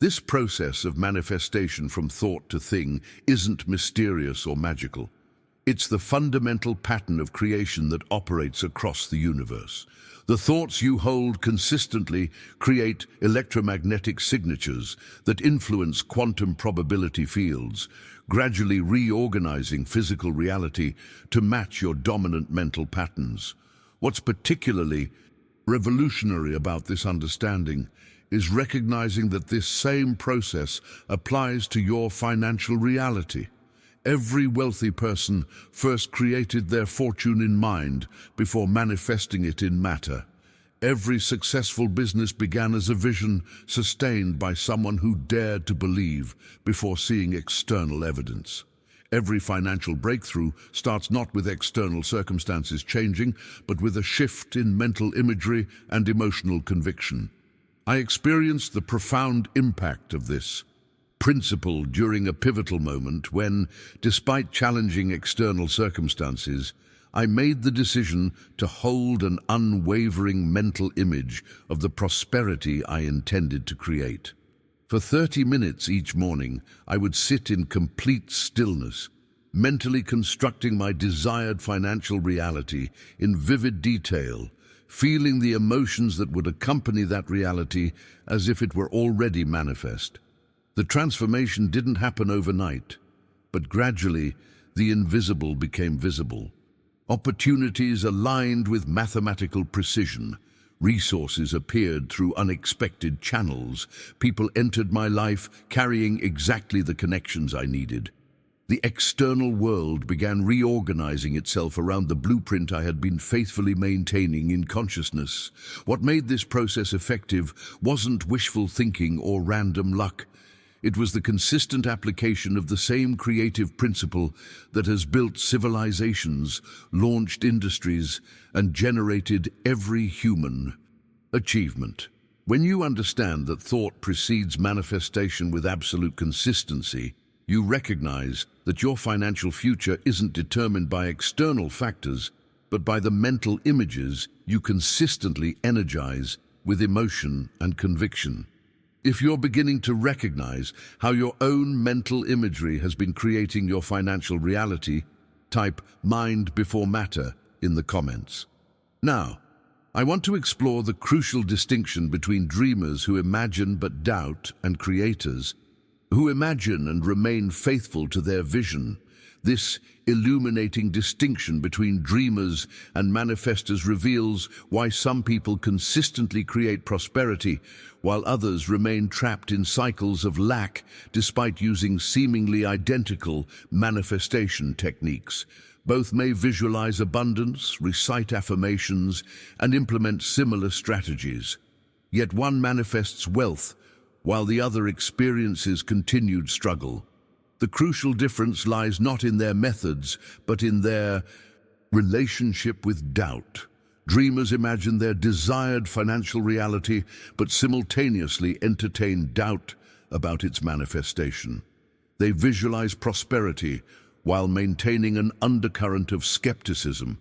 This process of manifestation from thought to thing isn't mysterious or magical. It's the fundamental pattern of creation that operates across the universe. The thoughts you hold consistently create electromagnetic signatures that influence quantum probability fields, gradually reorganizing physical reality to match your dominant mental patterns. What's particularly revolutionary about this understanding is recognizing that this same process applies to your financial reality. Every wealthy person first created their fortune in mind before manifesting it in matter. Every successful business began as a vision sustained by someone who dared to believe before seeing external evidence. Every financial breakthrough starts not with external circumstances changing, but with a shift in mental imagery and emotional conviction. I experienced the profound impact of this principle during a pivotal moment when, despite challenging external circumstances, I made the decision to hold an unwavering mental image of the prosperity I intended to create. For 30 minutes each morning, I would sit in complete stillness, mentally constructing my desired financial reality in vivid detail, feeling the emotions that would accompany that reality as if it were already manifest. The transformation didn't happen overnight, but gradually the invisible became visible. Opportunities aligned with mathematical precision. Resources appeared through unexpected channels. People entered my life carrying exactly the connections I needed. The external world began reorganizing itself around the blueprint I had been faithfully maintaining in consciousness. What made this process effective wasn't wishful thinking or random luck. It was the consistent application of the same creative principle that has built civilizations, launched industries, and generated every human achievement. When you understand that thought precedes manifestation with absolute consistency, you recognize that your financial future isn't determined by external factors, but by the mental images you consistently energize with emotion and conviction. If you're beginning to recognize how your own mental imagery has been creating your financial reality, type "mind before matter" in the comments. Now, I want to explore the crucial distinction between dreamers who imagine but doubt and creators who imagine and remain faithful to their vision. This illuminating distinction between dreamers and manifestors reveals why some people consistently create prosperity, while others remain trapped in cycles of lack despite using seemingly identical manifestation techniques. Both may visualize abundance, recite affirmations, and implement similar strategies. Yet one manifests wealth, while the other experiences continued struggle. The crucial difference lies not in their methods, but in their relationship with doubt. Dreamers imagine their desired financial reality, but simultaneously entertain doubt about its manifestation. They visualize prosperity while maintaining an undercurrent of skepticism,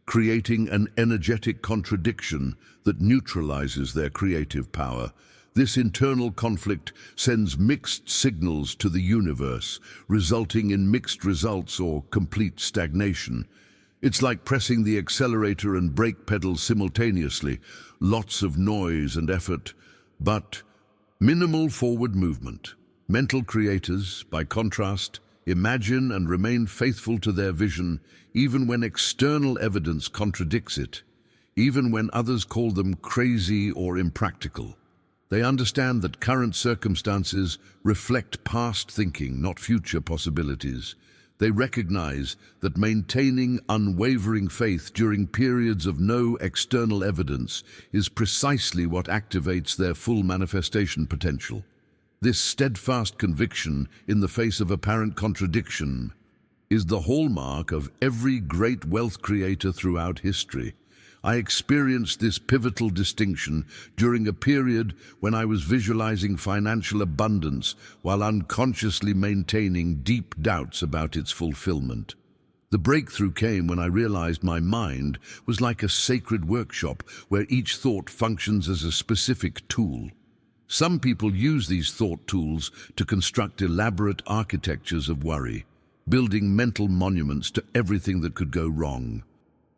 creating an energetic contradiction that neutralizes their creative power. This internal conflict sends mixed signals to the universe, resulting in mixed results or complete stagnation. It's like pressing the accelerator and brake pedals simultaneously, lots of noise and effort, but minimal forward movement. Mental creators, by contrast, imagine and remain faithful to their vision even when external evidence contradicts it, even when others call them crazy or impractical. They understand that current circumstances reflect past thinking, not future possibilities. They recognize that maintaining unwavering faith during periods of no external evidence is precisely what activates their full manifestation potential. This steadfast conviction in the face of apparent contradiction is the hallmark of every great wealth creator throughout history. I experienced this pivotal distinction during a period when I was visualizing financial abundance while unconsciously maintaining deep doubts about its fulfillment. The breakthrough came when I realized my mind was like a sacred workshop where each thought functions as a specific tool. Some people use these thought tools to construct elaborate architectures of worry, building mental monuments to everything that could go wrong.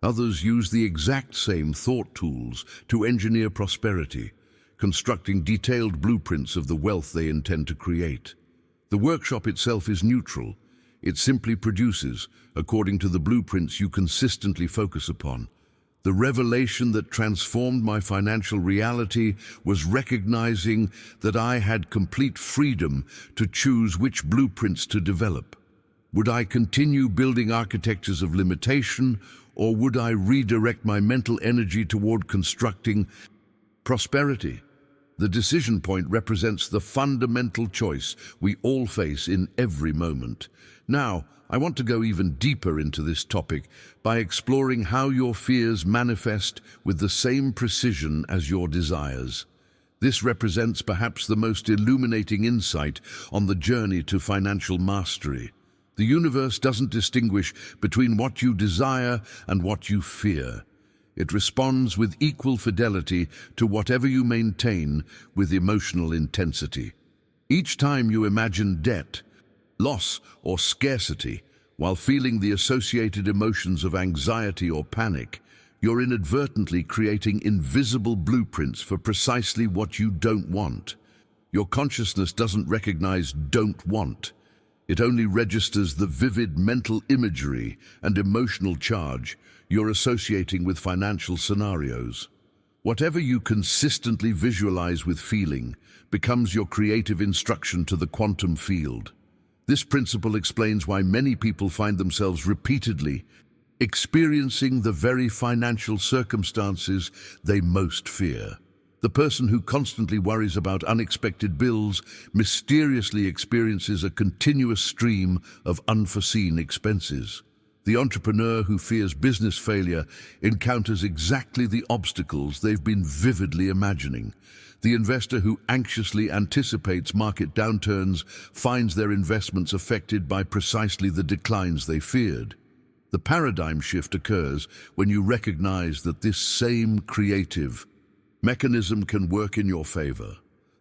Others use the exact same thought tools to engineer prosperity, constructing detailed blueprints of the wealth they intend to create. The workshop itself is neutral. It simply produces, according to the blueprints you consistently focus upon. The revelation that transformed my financial reality was recognizing that I had complete freedom to choose which blueprints to develop. Would I continue building architectures of limitation, or would I redirect my mental energy toward constructing prosperity? The decision point represents the fundamental choice we all face in every moment. Now, I want to go even deeper into this topic by exploring how your fears manifest with the same precision as your desires. This represents perhaps the most illuminating insight on the journey to financial mastery. The universe doesn't distinguish between what you desire and what you fear. It responds with equal fidelity to whatever you maintain with emotional intensity. Each time you imagine debt, loss, or scarcity, while feeling the associated emotions of anxiety or panic, you're inadvertently creating invisible blueprints for precisely what you don't want. Your consciousness doesn't recognize "don't want." It only registers the vivid mental imagery and emotional charge you're associating with financial scenarios. Whatever you consistently visualize with feeling becomes your creative instruction to the quantum field. This principle explains why many people find themselves repeatedly experiencing the very financial circumstances they most fear. The person who constantly worries about unexpected bills mysteriously experiences a continuous stream of unforeseen expenses. The entrepreneur who fears business failure encounters exactly the obstacles they've been vividly imagining. The investor who anxiously anticipates market downturns finds their investments affected by precisely the declines they feared. The paradigm shift occurs when you recognize that this same creative mechanism can work in your favor.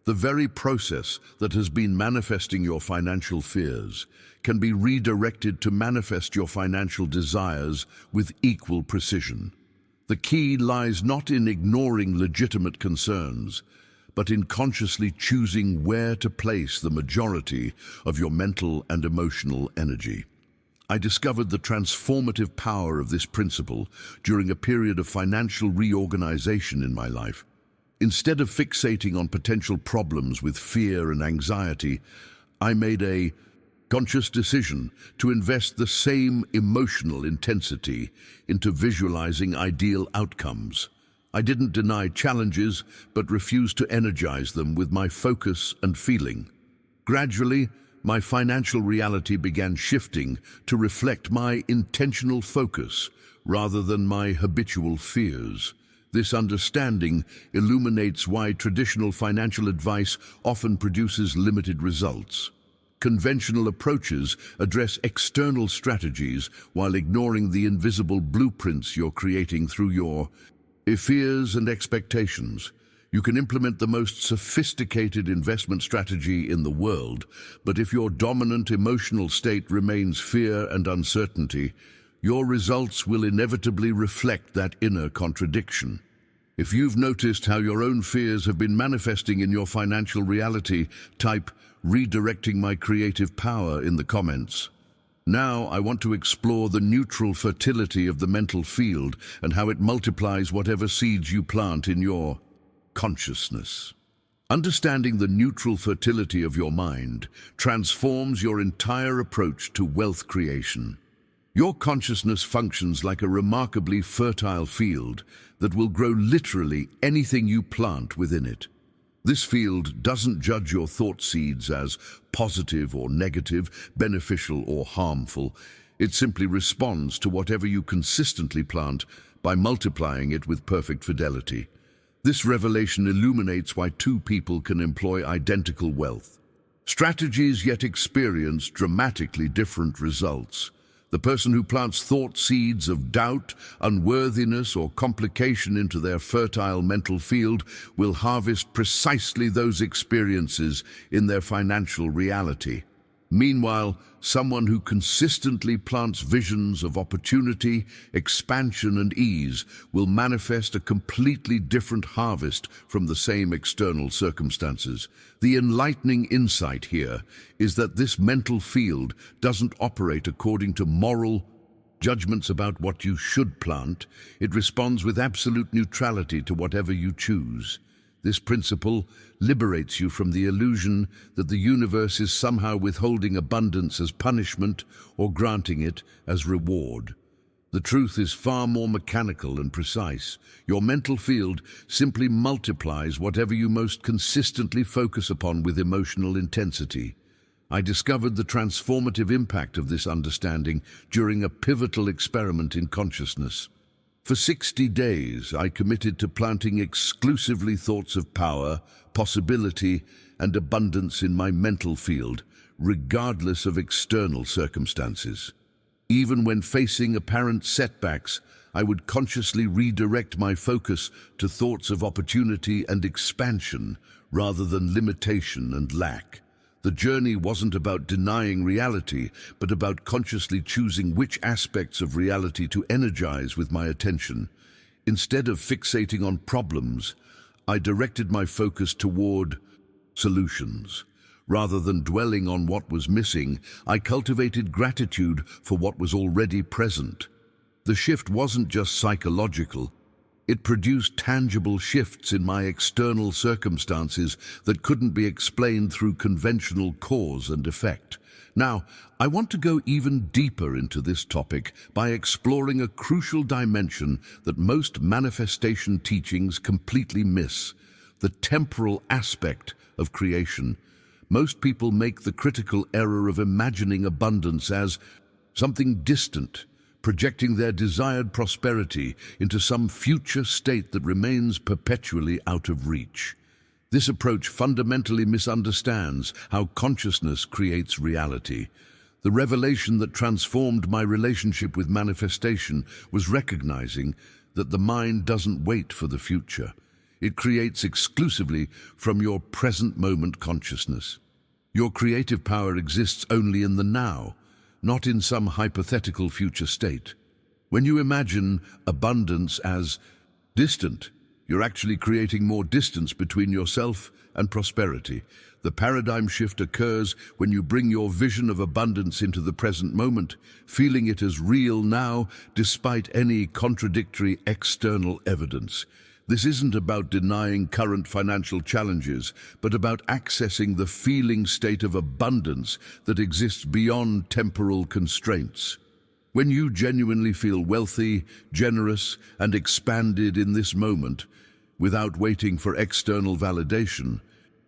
The very process that has been manifesting your financial fears can be redirected to manifest your financial desires with equal precision. The key lies not in ignoring legitimate concerns, but in consciously choosing where to place the majority of your mental and emotional energy. I discovered the transformative power of this principle during a period of financial reorganization in my life. Instead of fixating on potential problems with fear and anxiety, I made a conscious decision to invest the same emotional intensity into visualizing ideal outcomes. I didn't deny challenges, but refused to energize them with my focus and feeling. Gradually, my financial reality began shifting to reflect my intentional focus rather than my habitual fears. This understanding illuminates why traditional financial advice often produces limited results. Conventional approaches address external strategies while ignoring the invisible blueprints you're creating through your fears and expectations. You can implement the most sophisticated investment strategy in the world, but if your dominant emotional state remains fear and uncertainty, your results will inevitably reflect that inner contradiction. If you've noticed how your own fears have been manifesting in your financial reality, type "redirecting my creative power" in the comments. Now I want to explore the neutral fertility of the mental field and how it multiplies whatever seeds you plant in your consciousness. Understanding the neutral fertility of your mind transforms your entire approach to wealth creation. Your consciousness functions like a remarkably fertile field that will grow literally anything you plant within it. This field doesn't judge your thought seeds as positive or negative, beneficial or harmful. It simply responds to whatever you consistently plant by multiplying it with perfect fidelity. This revelation illuminates why two people can employ identical wealth strategies yet experience dramatically different results. The person who plants thought seeds of doubt, unworthiness, or complication into their fertile mental field will harvest precisely those experiences in their financial reality. Meanwhile, someone who consistently plants visions of opportunity, expansion, and ease will manifest a completely different harvest from the same external circumstances. The enlightening insight here is that this mental field doesn't operate according to moral judgments about what you should plant. It responds with absolute neutrality to whatever you choose. This principle liberates you from the illusion that the universe is somehow withholding abundance as punishment or granting it as reward. The truth is far more mechanical and precise. Your mental field simply multiplies whatever you most consistently focus upon with emotional intensity. I discovered the transformative impact of this understanding during a pivotal experiment in consciousness. For 60 days, I committed to planting exclusively thoughts of power, possibility, and abundance in my mental field, regardless of external circumstances. Even when facing apparent setbacks, I would consciously redirect my focus to thoughts of opportunity and expansion rather than limitation and lack. The journey wasn't about denying reality, but about consciously choosing which aspects of reality to energize with my attention. Instead of fixating on problems, I directed my focus toward solutions. Rather than dwelling on what was missing, I cultivated gratitude for what was already present. The shift wasn't just psychological. It produced tangible shifts in my external circumstances that couldn't be explained through conventional cause and effect. Now, I want to go even deeper into this topic by exploring a crucial dimension that most manifestation teachings completely miss: the temporal aspect of creation. Most people make the critical error of imagining abundance as something distant, projecting their desired prosperity into some future state that remains perpetually out of reach. This approach fundamentally misunderstands how consciousness creates reality. The revelation that transformed my relationship with manifestation was recognizing that the mind doesn't wait for the future. It creates exclusively from your present moment consciousness. Your creative power exists only in the now, not in some hypothetical future state. When you imagine abundance as distant, you're actually creating more distance between yourself and prosperity. The paradigm shift occurs when you bring your vision of abundance into the present moment, feeling it as real now despite any contradictory external evidence. This isn't about denying current financial challenges, but about accessing the feeling state of abundance that exists beyond temporal constraints. When you genuinely feel wealthy, generous, and expanded in this moment, without waiting for external validation,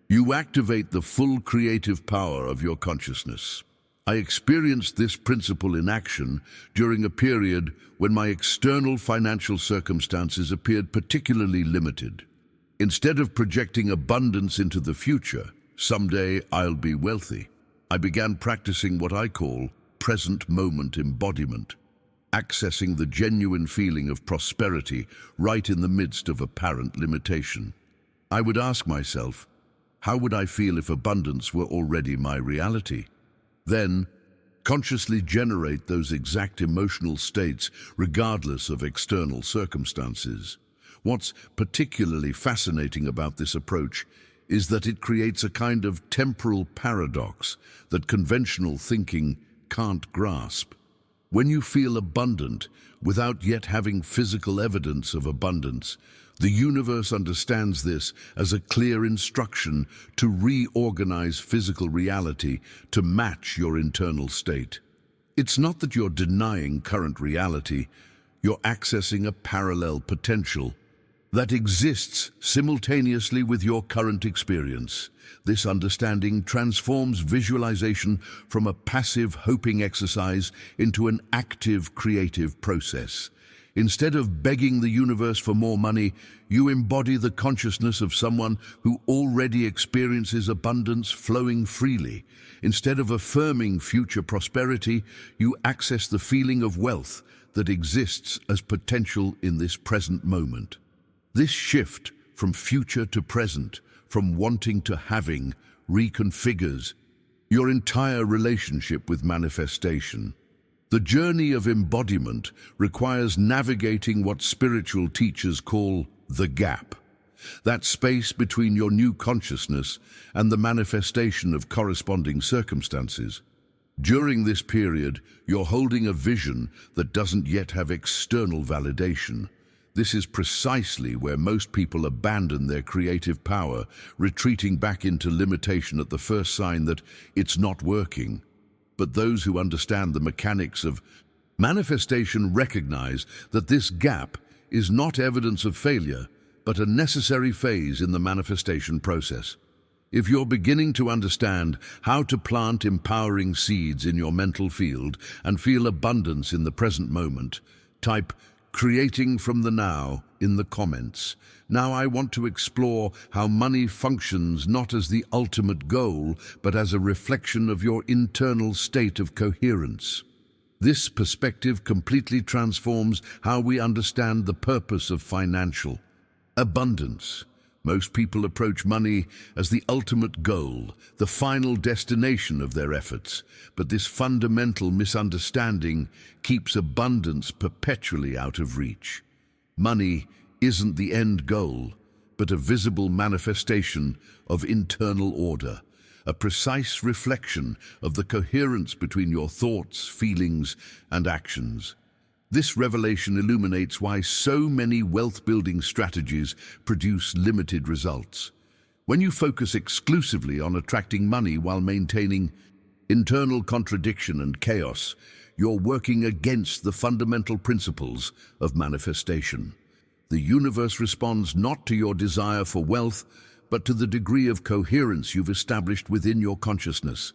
you activate the full creative power of your consciousness. I experienced this principle in action during a period when my external financial circumstances appeared particularly limited. Instead of projecting abundance into the future, "someday I'll be wealthy," I began practicing what I call present moment embodiment, accessing the genuine feeling of prosperity right in the midst of apparent limitation. I would ask myself, how would I feel if abundance were already my reality? Then, consciously generate those exact emotional states regardless of external circumstances. What's particularly fascinating about this approach is that it creates a kind of temporal paradox that conventional thinking can't grasp. When you feel abundant without yet having physical evidence of abundance, the universe understands this as a clear instruction to reorganize physical reality to match your internal state. It's not that you're denying current reality, you're accessing a parallel potential that exists simultaneously with your current experience. This understanding transforms visualization from a passive hoping exercise into an active creative process. Instead of begging the universe for more money, you embody the consciousness of someone who already experiences abundance flowing freely. Instead of affirming future prosperity, you access the feeling of wealth that exists as potential in this present moment. This shift from future to present, from wanting to having, reconfigures your entire relationship with manifestation. The journey of embodiment requires navigating what spiritual teachers call the gap, that space between your new consciousness and the manifestation of corresponding circumstances. During this period, you're holding a vision that doesn't yet have external validation. This is precisely where most people abandon their creative power, retreating back into limitation at the first sign that it's not working. But those who understand the mechanics of manifestation recognize that this gap is not evidence of failure, but a necessary phase in the manifestation process. If you're beginning to understand how to plant empowering seeds in your mental field and feel abundance in the present moment, type "creating from the now" in the comments. Now I want to explore how money functions not as the ultimate goal, but as a reflection of your internal state of coherence. This perspective completely transforms how we understand the purpose of financial abundance. Most people approach money as the ultimate goal, the final destination of their efforts, but this fundamental misunderstanding keeps abundance perpetually out of reach. Money isn't the end goal, but a visible manifestation of internal order, a precise reflection of the coherence between your thoughts, feelings, and actions. This revelation illuminates why so many wealth-building strategies produce limited results. When you focus exclusively on attracting money while maintaining internal contradiction and chaos, you're working against the fundamental principles of manifestation. The universe responds not to your desire for wealth, but to the degree of coherence you've established within your consciousness.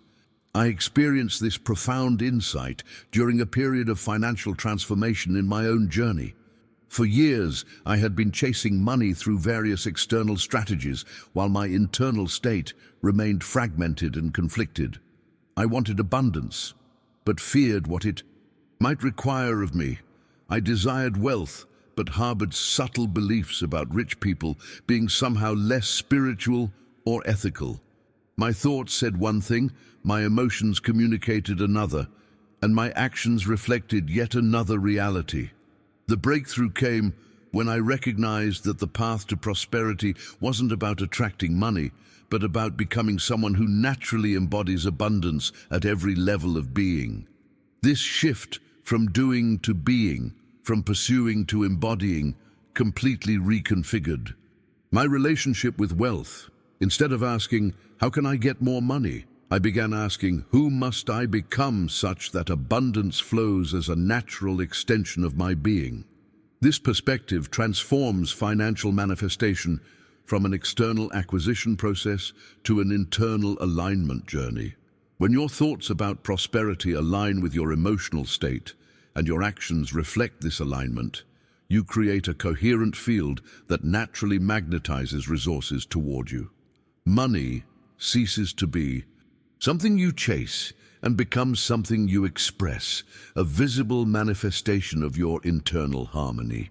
I experienced this profound insight during a period of financial transformation in my own journey. For years, I had been chasing money through various external strategies, while my internal state remained fragmented and conflicted. I wanted abundance, but feared what it might require of me. I desired wealth, but harbored subtle beliefs about rich people being somehow less spiritual or ethical. My thoughts said one thing, my emotions communicated another, and my actions reflected yet another reality. The breakthrough came when I recognized that the path to prosperity wasn't about attracting money, but about becoming someone who naturally embodies abundance at every level of being. This shift from doing to being, from pursuing to embodying, completely reconfigured my relationship with wealth. Instead of asking, "How can I get more money?" I began asking, "Who must I become such that abundance flows as a natural extension of my being?" This perspective transforms financial manifestation from an external acquisition process to an internal alignment journey. When your thoughts about prosperity align with your emotional state and your actions reflect this alignment, you create a coherent field that naturally magnetizes resources toward you. Money ceases to be Something you chase and becomes something you express, a visible manifestation of your internal harmony.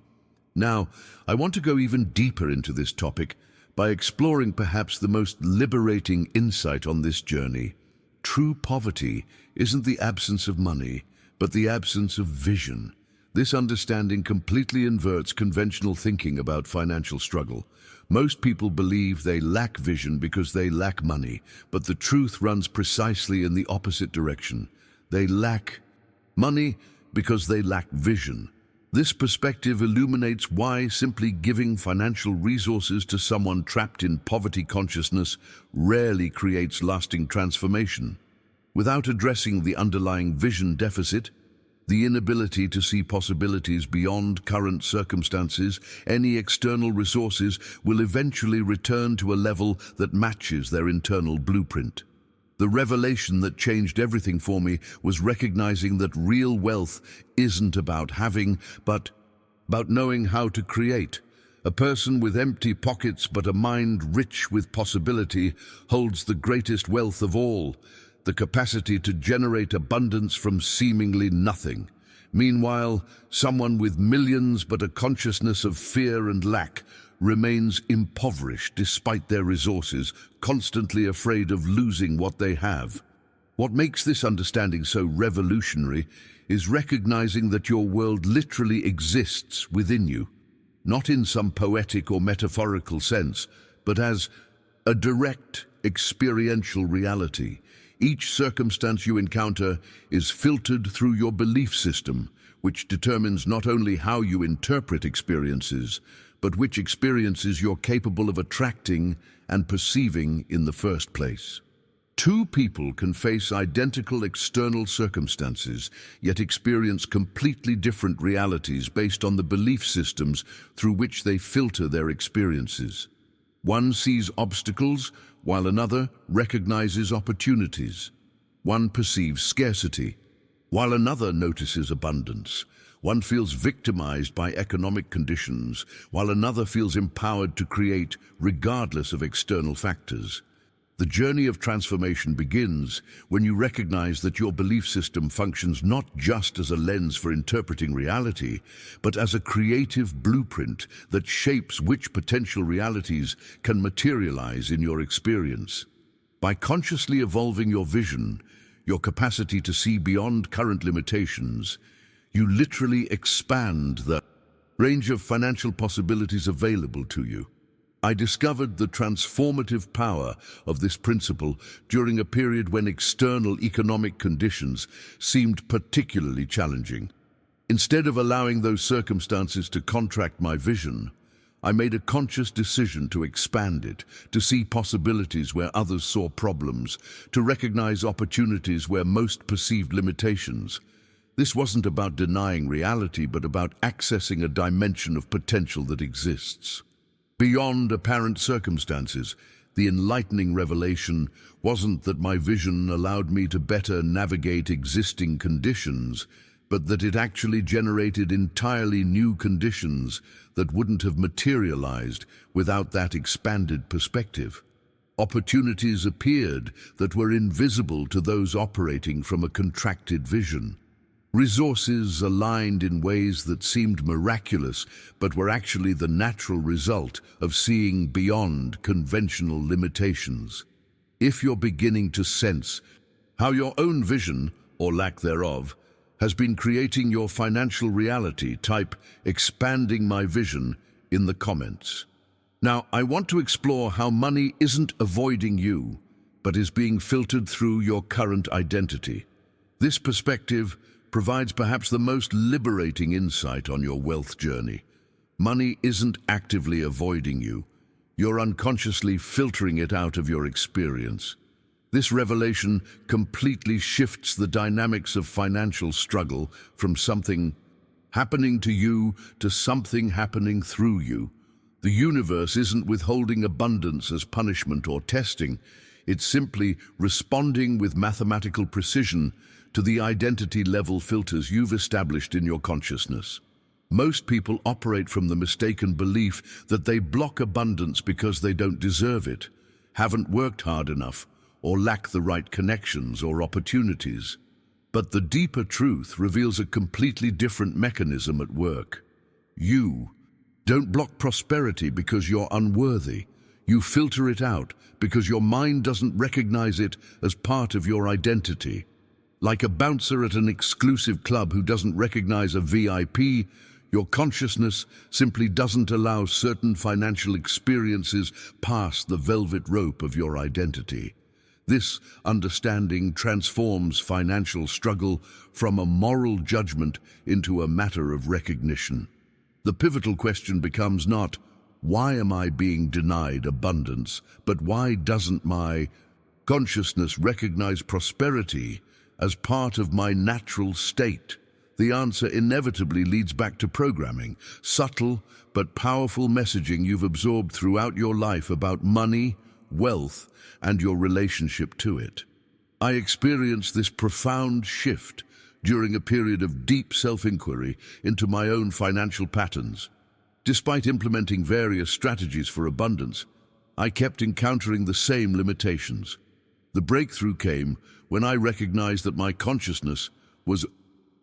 Now, I want to go even deeper into this topic by exploring perhaps the most liberating insight on this journey. True poverty isn't the absence of money, but the absence of vision. This understanding completely inverts conventional thinking about financial struggle. Most people believe they lack vision because they lack money, but the truth runs precisely in the opposite direction. They lack money because they lack vision. This perspective illuminates why simply giving financial resources to someone trapped in poverty consciousness rarely creates lasting transformation. Without addressing the underlying vision deficit, the inability to see possibilities beyond current circumstances, any external resources will eventually return to a level that matches their internal blueprint. The revelation that changed everything for me was recognizing that real wealth isn't about having, but about knowing how to create. A person with empty pockets but a mind rich with possibility holds the greatest wealth of all, the capacity to generate abundance from seemingly nothing. Meanwhile, someone with millions but a consciousness of fear and lack remains impoverished despite their resources, constantly afraid of losing what they have. What makes this understanding so revolutionary is recognizing that your world literally exists within you, not in some poetic or metaphorical sense, but as a direct experiential reality. Each circumstance you encounter is filtered through your belief system, which determines not only how you interpret experiences, but which experiences you're capable of attracting and perceiving in the first place. Two people can face identical external circumstances, yet experience completely different realities based on the belief systems through which they filter their experiences. One sees obstacles, while another recognizes opportunities. One perceives scarcity, while another notices abundance. One feels victimized by economic conditions, while another feels empowered to create regardless of external factors. The journey of transformation begins when you recognize that your belief system functions not just as a lens for interpreting reality, but as a creative blueprint that shapes which potential realities can materialize in your experience. By consciously evolving your vision, your capacity to see beyond current limitations, you literally expand the range of financial possibilities available to you. I discovered the transformative power of this principle during a period when external economic conditions seemed particularly challenging. Instead of allowing those circumstances to contract my vision, I made a conscious decision to expand it, to see possibilities where others saw problems, to recognize opportunities where most perceived limitations. This wasn't about denying reality, but about accessing a dimension of potential that exists beyond apparent circumstances. The enlightening revelation wasn't that my vision allowed me to better navigate existing conditions, but that it actually generated entirely new conditions that wouldn't have materialized without that expanded perspective. Opportunities appeared that were invisible to those operating from a contracted vision. Resources aligned in ways that seemed miraculous, but were actually the natural result of seeing beyond conventional limitations. If you're beginning to sense how your own vision, or lack thereof, has been creating your financial reality, type "expanding my vision" in the comments. Now, I want to explore how money isn't avoiding you, but is being filtered through your current identity. This perspective provides perhaps the most liberating insight on your wealth journey. Money isn't actively avoiding you. You're unconsciously filtering it out of your experience. This revelation completely shifts the dynamics of financial struggle from something happening to you to something happening through you. The universe isn't withholding abundance as punishment or testing. It's simply responding with mathematical precision to the identity-level filters you've established in your consciousness. Most people operate from the mistaken belief that they block abundance because they don't deserve it, haven't worked hard enough, or lack the right connections or opportunities. But the deeper truth reveals a completely different mechanism at work. You don't block prosperity because you're unworthy. You filter it out because your mind doesn't recognize it as part of your identity. Like a bouncer at an exclusive club who doesn't recognize a VIP, your consciousness simply doesn't allow certain financial experiences past the velvet rope of your identity. This understanding transforms financial struggle from a moral judgment into a matter of recognition. The pivotal question becomes not, why am I being denied abundance, but why doesn't my consciousness recognize prosperity as part of my natural state? The answer inevitably leads back to programming, subtle but powerful messaging you've absorbed throughout your life about money, wealth, and your relationship to it. I experienced this profound shift during a period of deep self-inquiry into my own financial patterns. Despite implementing various strategies for abundance, I kept encountering the same limitations. The breakthrough came when I recognized that my consciousness was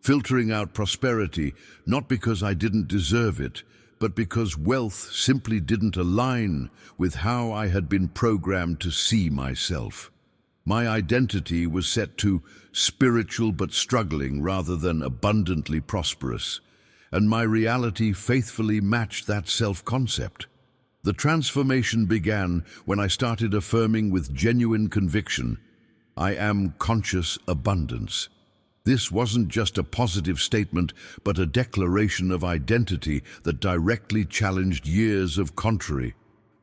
filtering out prosperity, not because I didn't deserve it, but because wealth simply didn't align with how I had been programmed to see myself. My identity was set to spiritual but struggling rather than abundantly prosperous, and my reality faithfully matched that self-concept. The transformation began when I started affirming with genuine conviction, I am conscious abundance. This wasn't just a positive statement, but a declaration of identity that directly challenged years of contrary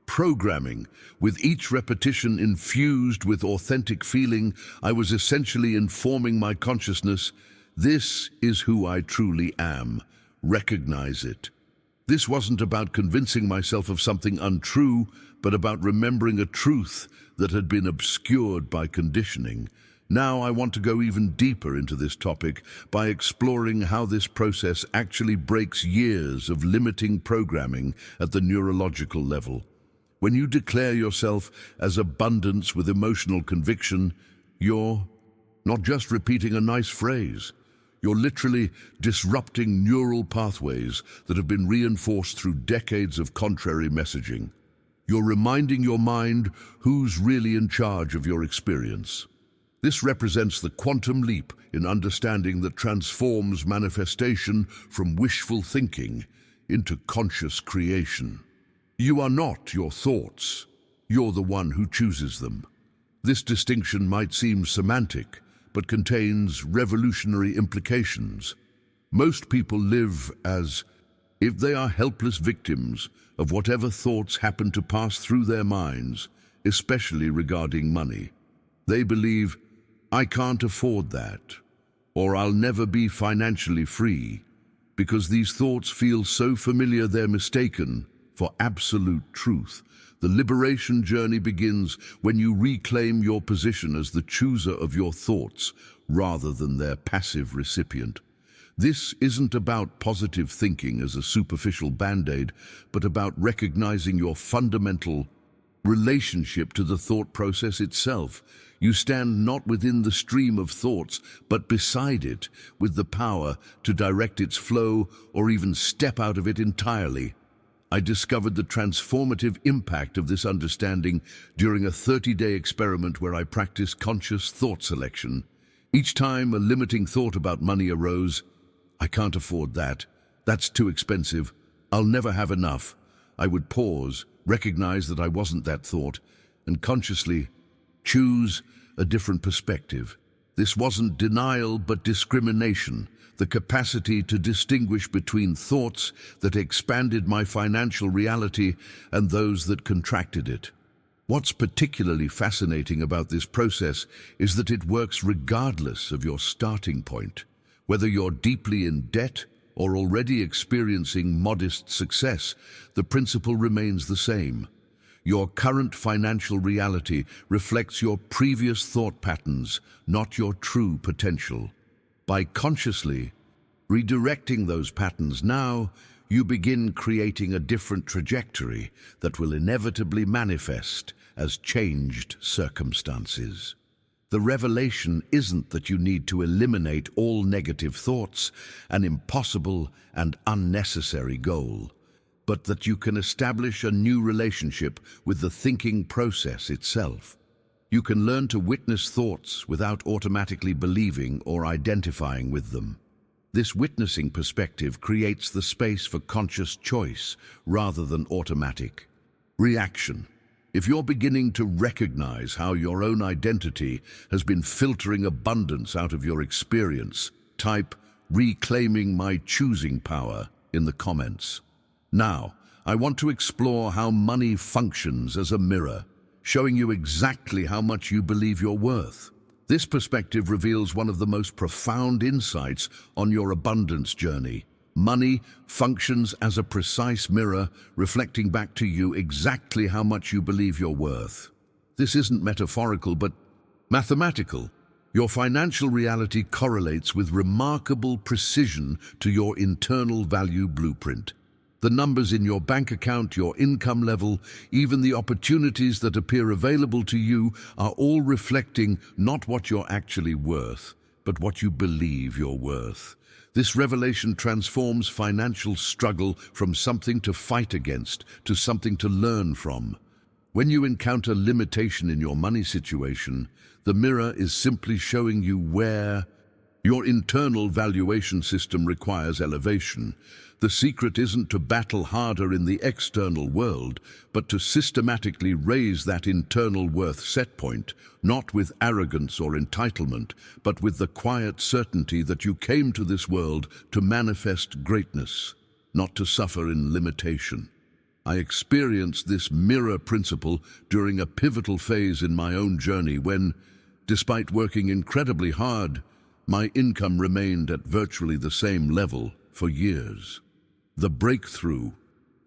programming. With each repetition infused with authentic feeling, I was essentially informing my consciousness, this is who I truly am. Recognize it. This wasn't about convincing myself of something untrue, but about remembering a truth that had been obscured by conditioning. Now I want to go even deeper into this topic by exploring how this process actually breaks years of limiting programming at the neurological level. When you declare yourself as abundance with emotional conviction, you're not just repeating a nice phrase. You're literally disrupting neural pathways that have been reinforced through decades of contrary messaging. You're reminding your mind who's really in charge of your experience. This represents the quantum leap in understanding that transforms manifestation from wishful thinking into conscious creation. You are not your thoughts. You're the one who chooses them. This distinction might seem semantic, but contains revolutionary implications. Most people live as if they are helpless victims of whatever thoughts happen to pass through their minds, especially regarding money. They believe, I can't afford that, or I'll never be financially free. Because these thoughts feel so familiar they're mistaken for absolute truth. The liberation journey begins when you reclaim your position as the chooser of your thoughts rather than their passive recipient. This isn't about positive thinking as a superficial band-aid, but about recognizing your fundamental relationship to the thought process itself. You stand not within the stream of thoughts, but beside it, with the power to direct its flow or even step out of it entirely. I discovered the transformative impact of this understanding during a 30-day experiment where I practiced conscious thought selection. Each time a limiting thought about money arose, I can't afford that. That's too expensive. I'll never have enough. I would pause, recognize that I wasn't that thought, and consciously choose a different perspective. This wasn't denial, but discrimination, the capacity to distinguish between thoughts that expanded my financial reality and those that contracted it. What's particularly fascinating about this process is that it works regardless of your starting point. Whether you're deeply in debt or already experiencing modest success, the principle remains the same. Your current financial reality reflects your previous thought patterns, not your true potential. By consciously redirecting those patterns now, you begin creating a different trajectory that will inevitably manifest as changed circumstances. The revelation isn't that you need to eliminate all negative thoughts, an impossible and unnecessary goal, but that you can establish a new relationship with the thinking process itself. You can learn to witness thoughts without automatically believing or identifying with them. This witnessing perspective creates the space for conscious choice rather than automatic reaction. If you're beginning to recognize how your own identity has been filtering abundance out of your experience, type "reclaiming my choosing power" in the comments. Now, I want to explore how money functions as a mirror, showing you exactly how much you believe you're worth. This perspective reveals one of the most profound insights on your abundance journey. Money functions as a precise mirror, reflecting back to you exactly how much you believe you're worth. This isn't metaphorical, but mathematical. Your financial reality correlates with remarkable precision to your internal value blueprint. The numbers in your bank account, your income level, even the opportunities that appear available to you are all reflecting not what you're actually worth, but what you believe you're worth. This revelation transforms financial struggle from something to fight against to something to learn from. When you encounter limitation in your money situation, the mirror is simply showing you where your internal valuation system requires elevation. The secret isn't to battle harder in the external world, but to systematically raise that internal worth set point, not with arrogance or entitlement, but with the quiet certainty that you came to this world to manifest greatness, not to suffer in limitation. I experienced this mirror principle during a pivotal phase in my own journey when, despite working incredibly hard, my income remained at virtually the same level for years. The breakthrough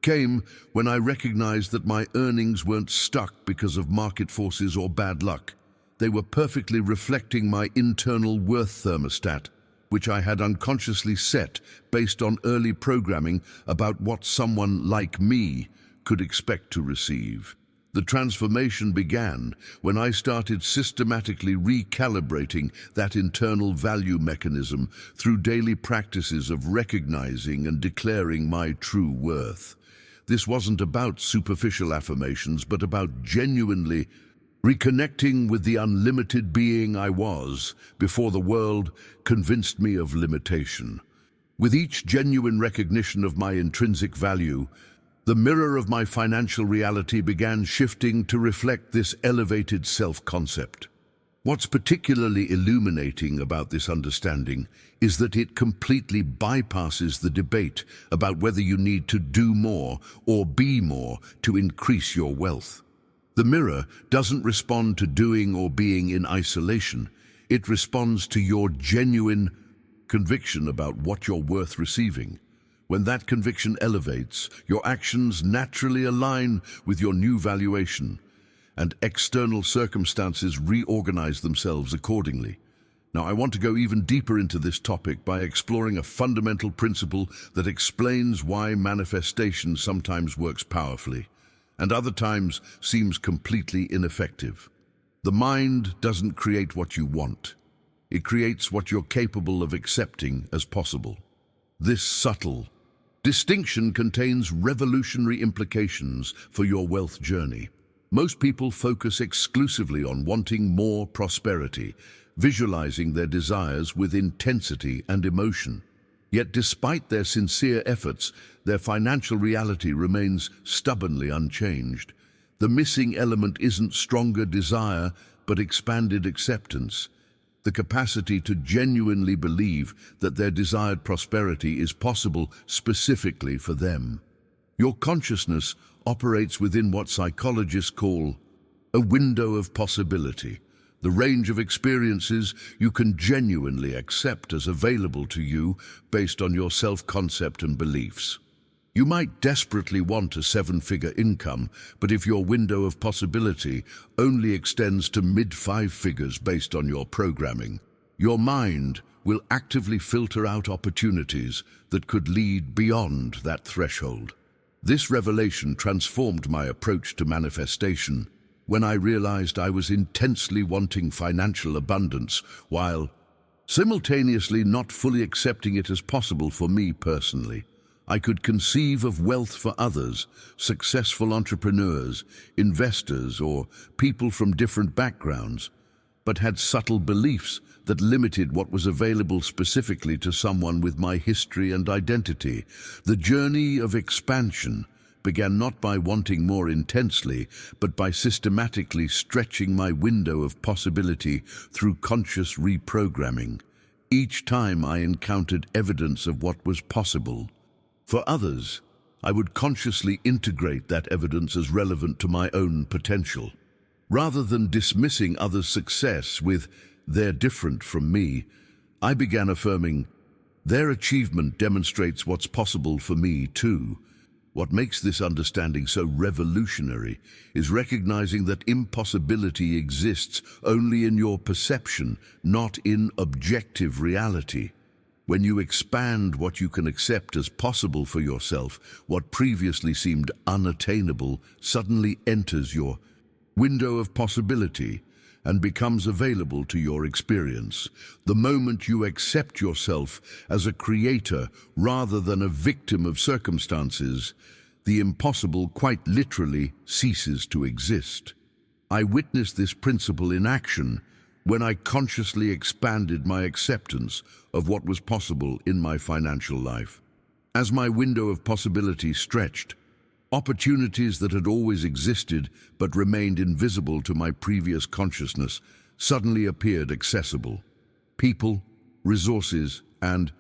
came when I recognized that my earnings weren't stuck because of market forces or bad luck. They were perfectly reflecting my internal worth thermostat, which I had unconsciously set based on early programming about what someone like me could expect to receive. The transformation began when I started systematically recalibrating that internal value mechanism through daily practices of recognizing and declaring my true worth. This wasn't about superficial affirmations, but about genuinely reconnecting with the unlimited being I was before the world convinced me of limitation. With each genuine recognition of my intrinsic value, the mirror of my financial reality began shifting to reflect this elevated self-concept. What's particularly illuminating about this understanding is that it completely bypasses the debate about whether you need to do more or be more to increase your wealth. The mirror doesn't respond to doing or being in isolation. It responds to your genuine conviction about what you're worth receiving. When that conviction elevates, your actions naturally align with your new valuation, and external circumstances reorganize themselves accordingly. Now, I want to go even deeper into this topic by exploring a fundamental principle that explains why manifestation sometimes works powerfully, and other times seems completely ineffective. The mind doesn't create what you want. It creates what you're capable of accepting as possible. This subtle distinction contains revolutionary implications for your wealth journey. Most people focus exclusively on wanting more prosperity, visualizing their desires with intensity and emotion. Yet despite their sincere efforts, their financial reality remains stubbornly unchanged. The missing element isn't stronger desire, but expanded acceptance. The capacity to genuinely believe that their desired prosperity is possible specifically for them. Your consciousness operates within what psychologists call a window of possibility, the range of experiences you can genuinely accept as available to you based on your self-concept and beliefs. You might desperately want a seven-figure income, but if your window of possibility only extends to mid-five figures based on your programming, your mind will actively filter out opportunities that could lead beyond that threshold. This revelation transformed my approach to manifestation. when I realized I was intensely wanting financial abundance, while simultaneously not fully accepting it as possible for me personally. I could conceive of wealth for others, successful entrepreneurs, investors, or people from different backgrounds, but had subtle beliefs that limited what was available specifically to someone with my history and identity. The journey of expansion began not by wanting more intensely, but by systematically stretching my window of possibility through conscious reprogramming. Each time I encountered evidence of what was possible for others, I would consciously integrate that evidence as relevant to my own potential. Rather than dismissing others' success with "they're different from me," I began affirming, "their achievement demonstrates what's possible for me too." What makes this understanding so revolutionary is recognizing that impossibility exists only in your perception, not in objective reality. When you expand what you can accept as possible for yourself, what previously seemed unattainable suddenly enters your window of possibility and becomes available to your experience. The moment you accept yourself as a creator rather than a victim of circumstances, the impossible quite literally ceases to exist. I witnessed this principle in action when I consciously expanded my acceptance of what was possible in my financial life. As my window of possibility stretched, opportunities that had always existed but remained invisible to my previous consciousness suddenly appeared accessible. People, resources, and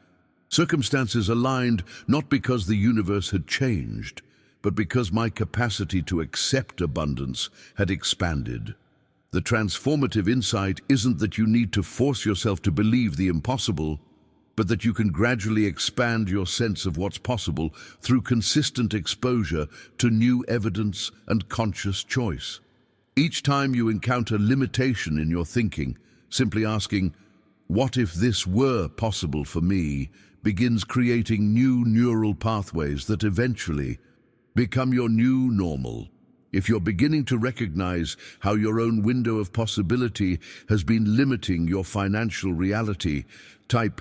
circumstances aligned not because the universe had changed, but because my capacity to accept abundance had expanded. The transformative insight isn't that you need to force yourself to believe the impossible, but that you can gradually expand your sense of what's possible through consistent exposure to new evidence and conscious choice. Each time you encounter limitation in your thinking, simply asking, "What if this were possible for me?" begins creating new neural pathways that eventually become your new normal. If you're beginning to recognize how your own window of possibility has been limiting your financial reality, type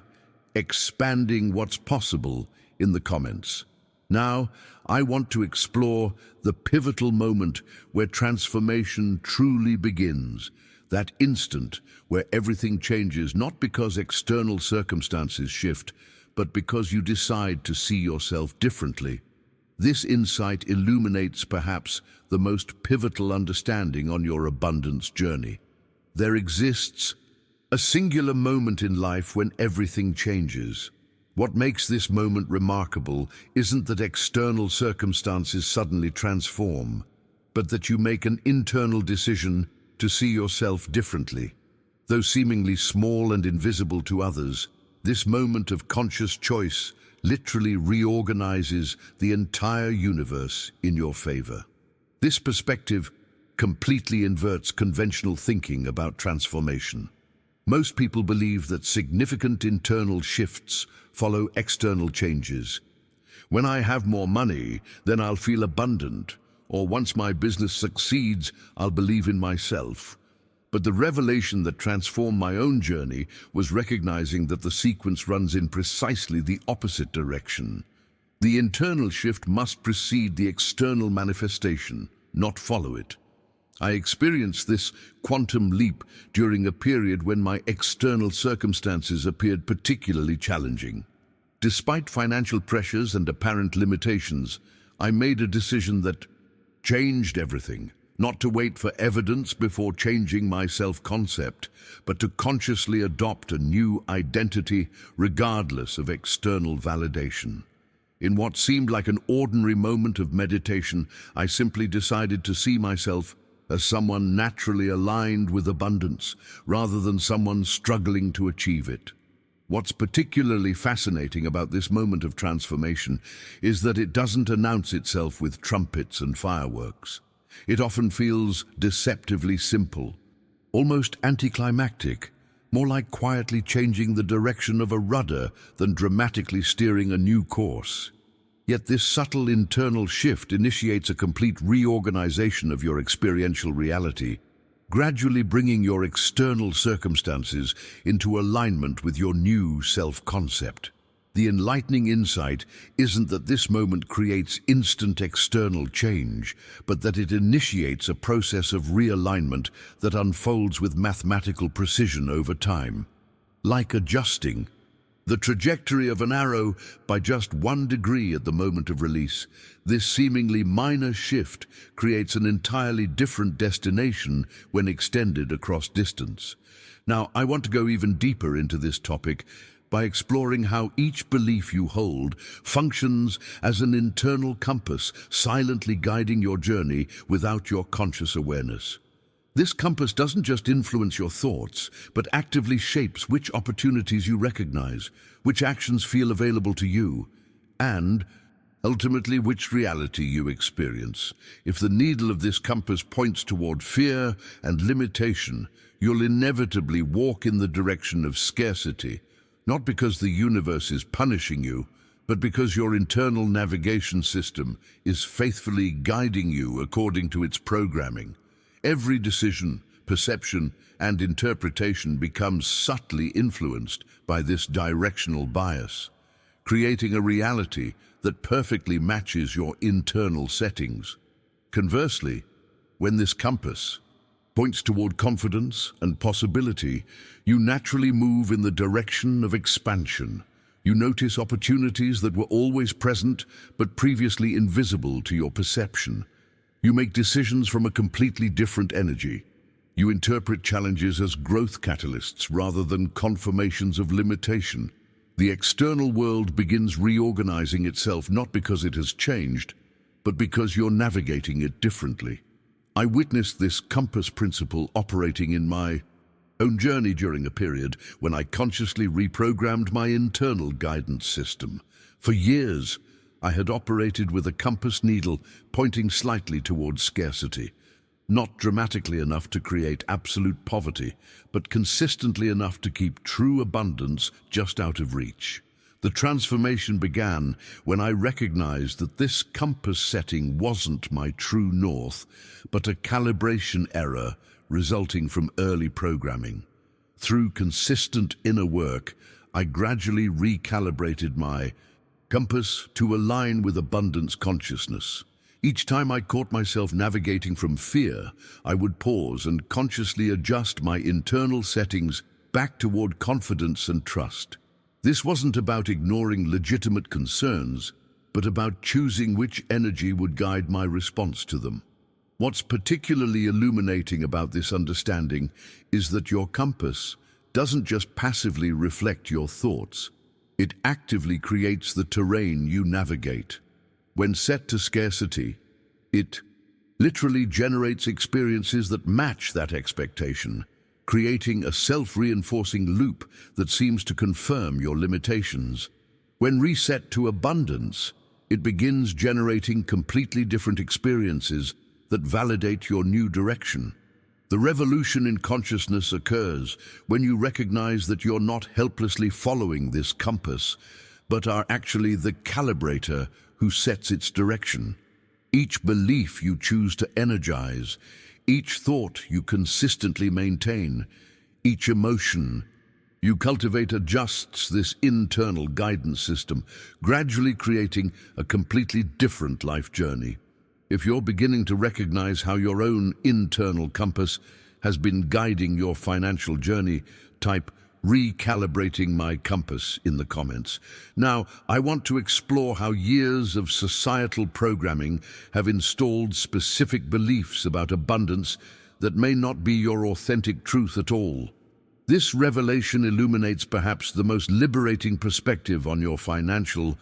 "expanding what's possible" in the comments. Now, I want to explore the pivotal moment where transformation truly begins, that instant where everything changes not because external circumstances shift, but because you decide to see yourself differently. This insight illuminates perhaps the most pivotal understanding on your abundance journey. There exists a singular moment in life when everything changes. What makes this moment remarkable isn't that external circumstances suddenly transform, but that you make an internal decision to see yourself differently. Though seemingly small and invisible to others, this moment of conscious choice literally reorganizes the entire universe in your favor. This perspective completely inverts conventional thinking about transformation. Most people believe that significant internal shifts follow external changes. When I have more money, then I'll feel abundant, or once my business succeeds, I'll believe in myself. But the revelation that transformed my own journey was recognizing that the sequence runs in precisely the opposite direction. The internal shift must precede the external manifestation, not follow it. I experienced this quantum leap during a period when my external circumstances appeared particularly challenging. Despite financial pressures and apparent limitations, I made a decision that changed everything. Not to wait for evidence before changing my self-concept, but to consciously adopt a new identity regardless of external validation. In what seemed like an ordinary moment of meditation, I simply decided to see myself as someone naturally aligned with abundance, rather than someone struggling to achieve it. What's particularly fascinating about this moment of transformation is that it doesn't announce itself with trumpets and fireworks. It often feels deceptively simple, almost anticlimactic, more like quietly changing the direction of a rudder than dramatically steering a new course. Yet this subtle internal shift initiates a complete reorganization of your experiential reality, gradually bringing your external circumstances into alignment with your new self-concept. The enlightening insight isn't that this moment creates instant external change, but that it initiates a process of realignment that unfolds with mathematical precision over time. Like adjusting the trajectory of an arrow by just 1 degree at the moment of release, this seemingly minor shift creates an entirely different destination when extended across distance. Now, I want to go even deeper into this topic by exploring how each belief you hold functions as an internal compass, silently guiding your journey without your conscious awareness. This compass doesn't just influence your thoughts, but actively shapes which opportunities you recognize, which actions feel available to you, and ultimately which reality you experience. If the needle of this compass points toward fear and limitation, you'll inevitably walk in the direction of scarcity, not because the universe is punishing you, but because your internal navigation system is faithfully guiding you according to its programming. Every decision, perception, and interpretation becomes subtly influenced by this directional bias, creating a reality that perfectly matches your internal settings. Conversely, when this compass points toward confidence and possibility, you naturally move in the direction of expansion. You notice opportunities that were always present but previously invisible to your perception. You make decisions from a completely different energy. You interpret challenges as growth catalysts rather than confirmations of limitation. The external world begins reorganizing itself not because it has changed, but because you're navigating it differently. I witnessed this compass principle operating in my own journey during a period when I consciously reprogrammed my internal guidance system. For years, I had operated with a compass needle pointing slightly towards scarcity, not dramatically enough to create absolute poverty, but consistently enough to keep true abundance just out of reach. The transformation began when I recognized that this compass setting wasn't my true north, but a calibration error resulting from early programming. Through consistent inner work, I gradually recalibrated my compass to align with abundance consciousness. Each time I caught myself navigating from fear, I would pause and consciously adjust my internal settings back toward confidence and trust. This wasn't about ignoring legitimate concerns, but about choosing which energy would guide my response to them. What's particularly illuminating about this understanding is that your compass doesn't just passively reflect your thoughts. It actively creates the terrain you navigate. When set to scarcity, it literally generates experiences that match that expectation, creating a self-reinforcing loop that seems to confirm your limitations. When reset to abundance, it begins generating completely different experiences that validate your new direction. The revolution in consciousness occurs when you recognize that you're not helplessly following this compass, but are actually the calibrator who sets its direction. Each belief you choose to energize, each thought you consistently maintain, each emotion you cultivate adjusts this internal guidance system, gradually creating a completely different life journey. If you're beginning to recognize how your own internal compass has been guiding your financial journey, type "recalibrating my compass" in the comments. Now, I want to explore how years of societal programming have installed specific beliefs about abundance that may not be your authentic truth at all. This revelation illuminates perhaps the most liberating perspective on your financial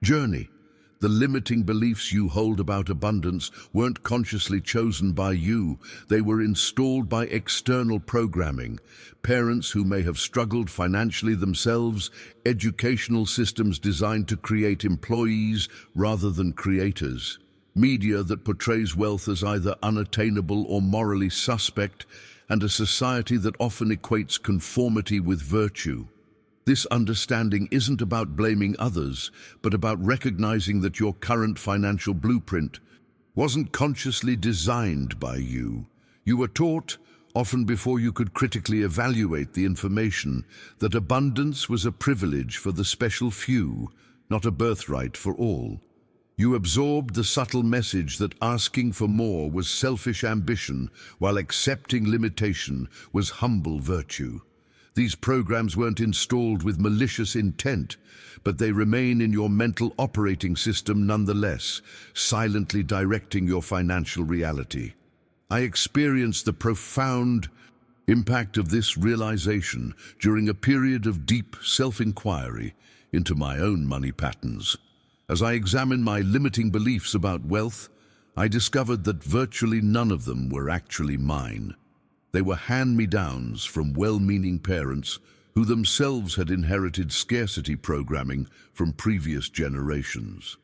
journey. The limiting beliefs you hold about abundance weren't consciously chosen by you. They were installed by external programming. Parents who may have struggled financially themselves, educational systems designed to create employees rather than creators, media that portrays wealth as either unattainable or morally suspect, and a society that often equates conformity with virtue. This understanding isn't about blaming others, but about recognizing that your current financial blueprint wasn't consciously designed by you. You were taught, often before you could critically evaluate the information, that abundance was a privilege for the special few, not a birthright for all. You absorbed the subtle message that asking for more was selfish ambition, while accepting limitation was humble virtue. These programs weren't installed with malicious intent, but they remain in your mental operating system nonetheless, silently directing your financial reality. I experienced the profound impact of this realization during a period of deep self-inquiry into my own money patterns. As I examined my limiting beliefs about wealth, I discovered that virtually none of them were actually mine. They were hand-me-downs from well-meaning parents who themselves had inherited scarcity programming from previous generations.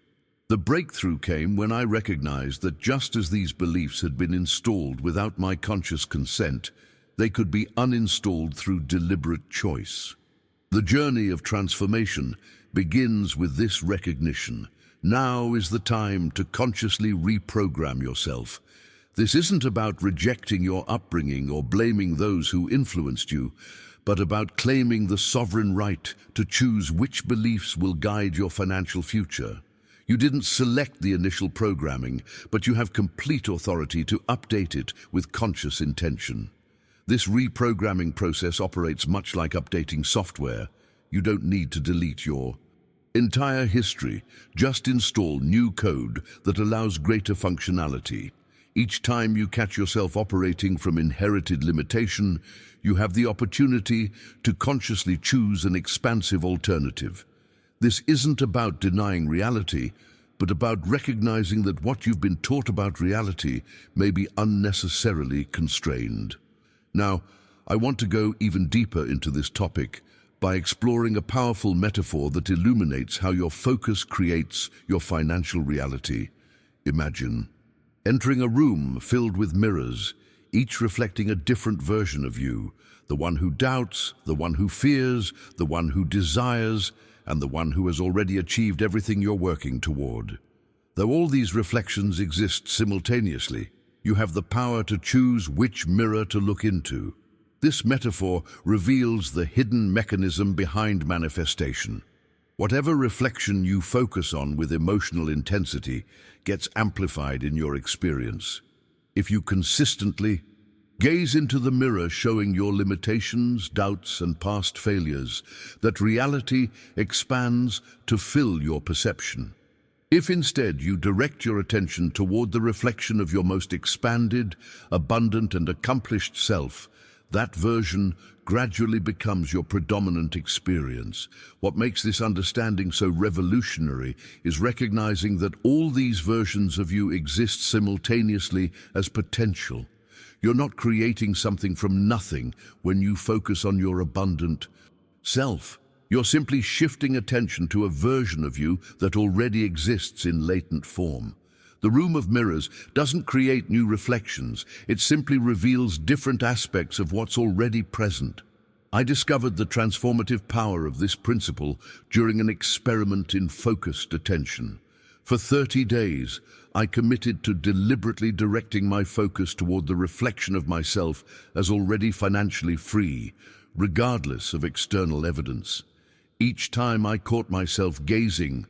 The breakthrough came when I recognized that just as these beliefs had been installed without my conscious consent, they could be uninstalled through deliberate choice. The journey of transformation begins with this recognition. Now is the time to consciously reprogram yourself. This isn't about rejecting your upbringing or blaming those who influenced you, but about claiming the sovereign right to choose which beliefs will guide your financial future. You didn't select the initial programming, but you have complete authority to update it with conscious intention. This reprogramming process operates much like updating software. You don't need to delete your entire history. Just install new code that allows greater functionality. Each time you catch yourself operating from inherited limitation, you have the opportunity to consciously choose an expansive alternative. This isn't about denying reality, but about recognizing that what you've been taught about reality may be unnecessarily constrained. Now, I want to go even deeper into this topic by exploring a powerful metaphor that illuminates how your focus creates your financial reality. Imagine entering a room filled with mirrors, each reflecting a different version of you, the one who doubts, the one who fears, the one who desires, and the one who has already achieved everything you're working toward. Though all these reflections exist simultaneously, you have the power to choose which mirror to look into. This metaphor reveals the hidden mechanism behind manifestation. Whatever reflection you focus on with emotional intensity gets amplified in your experience. If you consistently gaze into the mirror showing your limitations, doubts, and past failures, that reality expands to fill your perception. If instead you direct your attention toward the reflection of your most expanded, abundant, and accomplished self, that version gradually becomes your predominant experience. What makes this understanding so revolutionary is recognizing that all these versions of you exist simultaneously as potential. You're not creating something from nothing when you focus on your abundant self. You're simply shifting attention to a version of you that already exists in latent form. The room of mirrors doesn't create new reflections, it simply reveals different aspects of what's already present. I discovered the transformative power of this principle during an experiment in focused attention. For 30 days, I committed to deliberately directing my focus toward the reflection of myself as already financially free, regardless of external evidence. Each time I caught myself gazing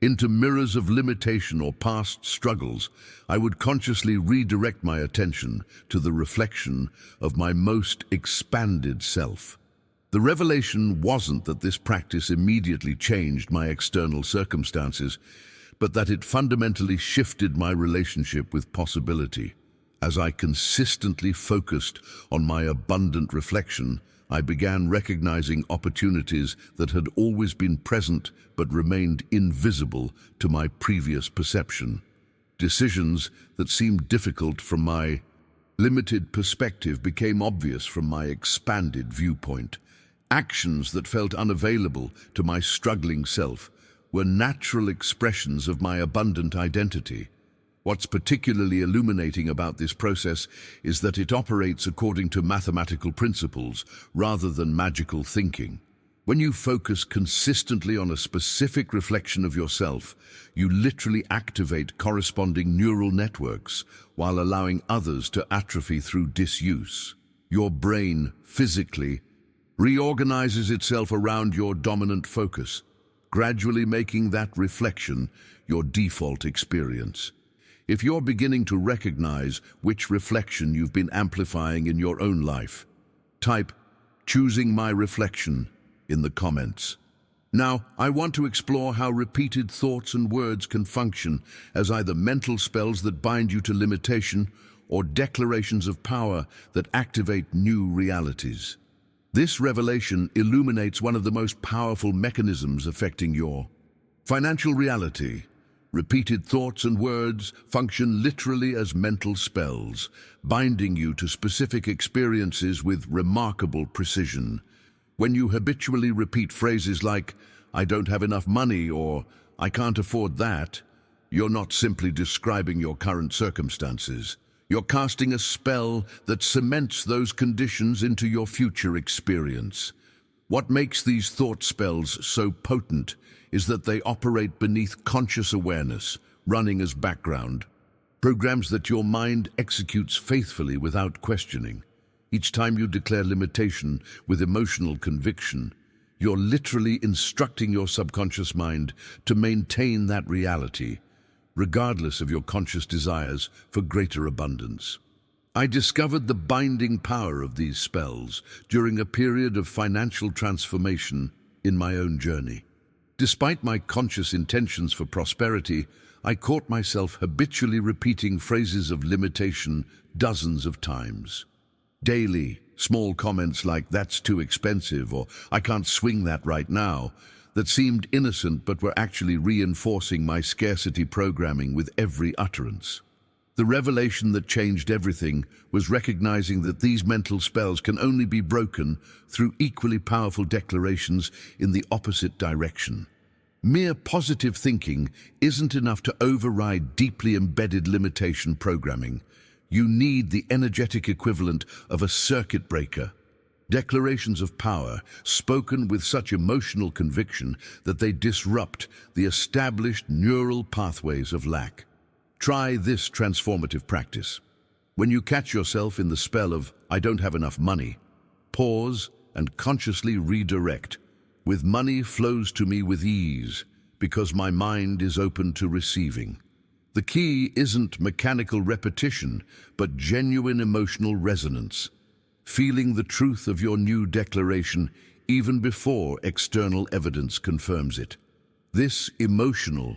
into mirrors of limitation or past struggles, I would consciously redirect my attention to the reflection of my most expanded self. The revelation wasn't that this practice immediately changed my external circumstances, but that it fundamentally shifted my relationship with possibility. As I consistently focused on my abundant reflection, I began recognizing opportunities that had always been present but remained invisible to my previous perception. Decisions that seemed difficult from my limited perspective became obvious from my expanded viewpoint. Actions that felt unavailable to my struggling self were natural expressions of my abundant identity. What's particularly illuminating about this process is that it operates according to mathematical principles rather than magical thinking. When you focus consistently on a specific reflection of yourself, you literally activate corresponding neural networks while allowing others to atrophy through disuse. Your brain, physically, reorganizes itself around your dominant focus, gradually making that reflection your default experience. If you're beginning to recognize which reflection you've been amplifying in your own life, type "choosing my reflection" in the comments. Now, I want to explore how repeated thoughts and words can function as either mental spells that bind you to limitation or declarations of power that activate new realities. This revelation illuminates one of the most powerful mechanisms affecting your financial reality. Repeated thoughts and words function literally as mental spells, binding you to specific experiences with remarkable precision. When you habitually repeat phrases like, "I don't have enough money," or "I can't afford that," you're not simply describing your current circumstances. You're casting a spell that cements those conditions into your future experience. What makes these thought spells so potent is that they operate beneath conscious awareness, running as background programs that your mind executes faithfully without questioning. Each time you declare limitation with emotional conviction, you're literally instructing your subconscious mind to maintain that reality, regardless of your conscious desires for greater abundance. I discovered the binding power of these spells during a period of financial transformation in my own journey. Despite my conscious intentions for prosperity, I caught myself habitually repeating phrases of limitation dozens of times. Daily, small comments like "that's too expensive" or "I can't swing that right now," that seemed innocent but were actually reinforcing my scarcity programming with every utterance. The revelation that changed everything was recognizing that these mental spells can only be broken through equally powerful declarations in the opposite direction. Mere positive thinking isn't enough to override deeply embedded limitation programming. You need the energetic equivalent of a circuit breaker. Declarations of power spoken with such emotional conviction that they disrupt the established neural pathways of lack. Try this transformative practice. When you catch yourself in the spell of "I don't have enough money," pause and consciously redirect. "With money flows to me with ease, because my mind is open to receiving." The key isn't mechanical repetition, but genuine emotional resonance. Feeling the truth of your new declaration even before external evidence confirms it. This emotional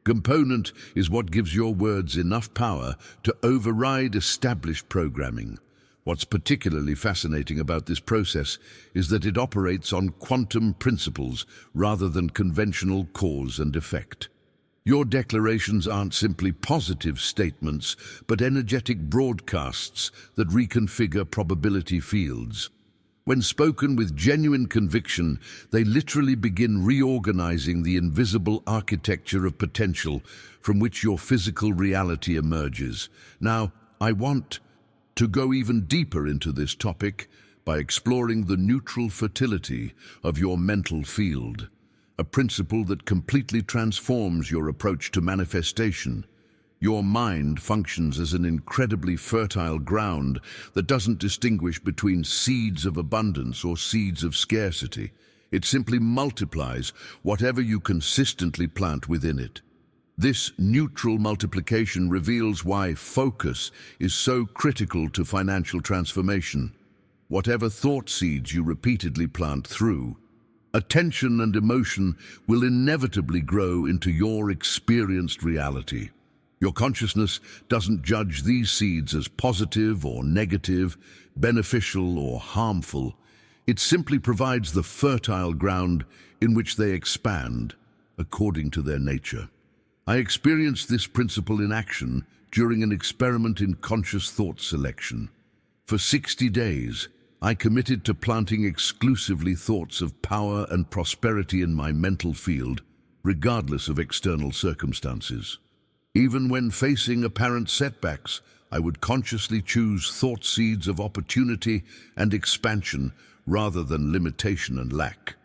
component is what gives your words enough power to override established programming. What's particularly fascinating about this process is that it operates on quantum principles rather than conventional cause and effect. Your declarations aren't simply positive statements, but energetic broadcasts that reconfigure probability fields. When spoken with genuine conviction, they literally begin reorganizing the invisible architecture of potential from which your physical reality emerges. Now, I want to go even deeper into this topic by exploring the neutral fertility of your mental field, a principle that completely transforms your approach to manifestation. Your mind functions as an incredibly fertile ground that doesn't distinguish between seeds of abundance or seeds of scarcity. It simply multiplies whatever you consistently plant within it. This neutral multiplication reveals why focus is so critical to financial transformation. Whatever thought seeds you repeatedly plant through, attention and emotion will inevitably grow into your experienced reality. Your consciousness doesn't judge these seeds as positive or negative, beneficial or harmful. It simply provides the fertile ground in which they expand according to their nature. I experienced this principle in action during an experiment in conscious thought selection. For 60 days, I committed to planting exclusively thoughts of power and prosperity in my mental field, regardless of external circumstances. Even when facing apparent setbacks, I would consciously choose thought seeds of opportunity and expansion rather than limitation and lack.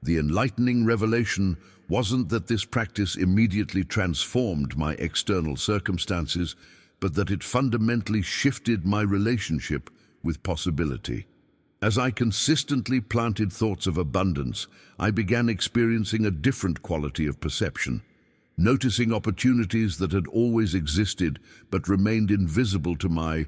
The enlightening revelation wasn't that this practice immediately transformed my external circumstances, but that it fundamentally shifted my relationship with possibility. As I consistently planted thoughts of abundance, I began experiencing a different quality of perception, noticing opportunities that had always existed but remained invisible to my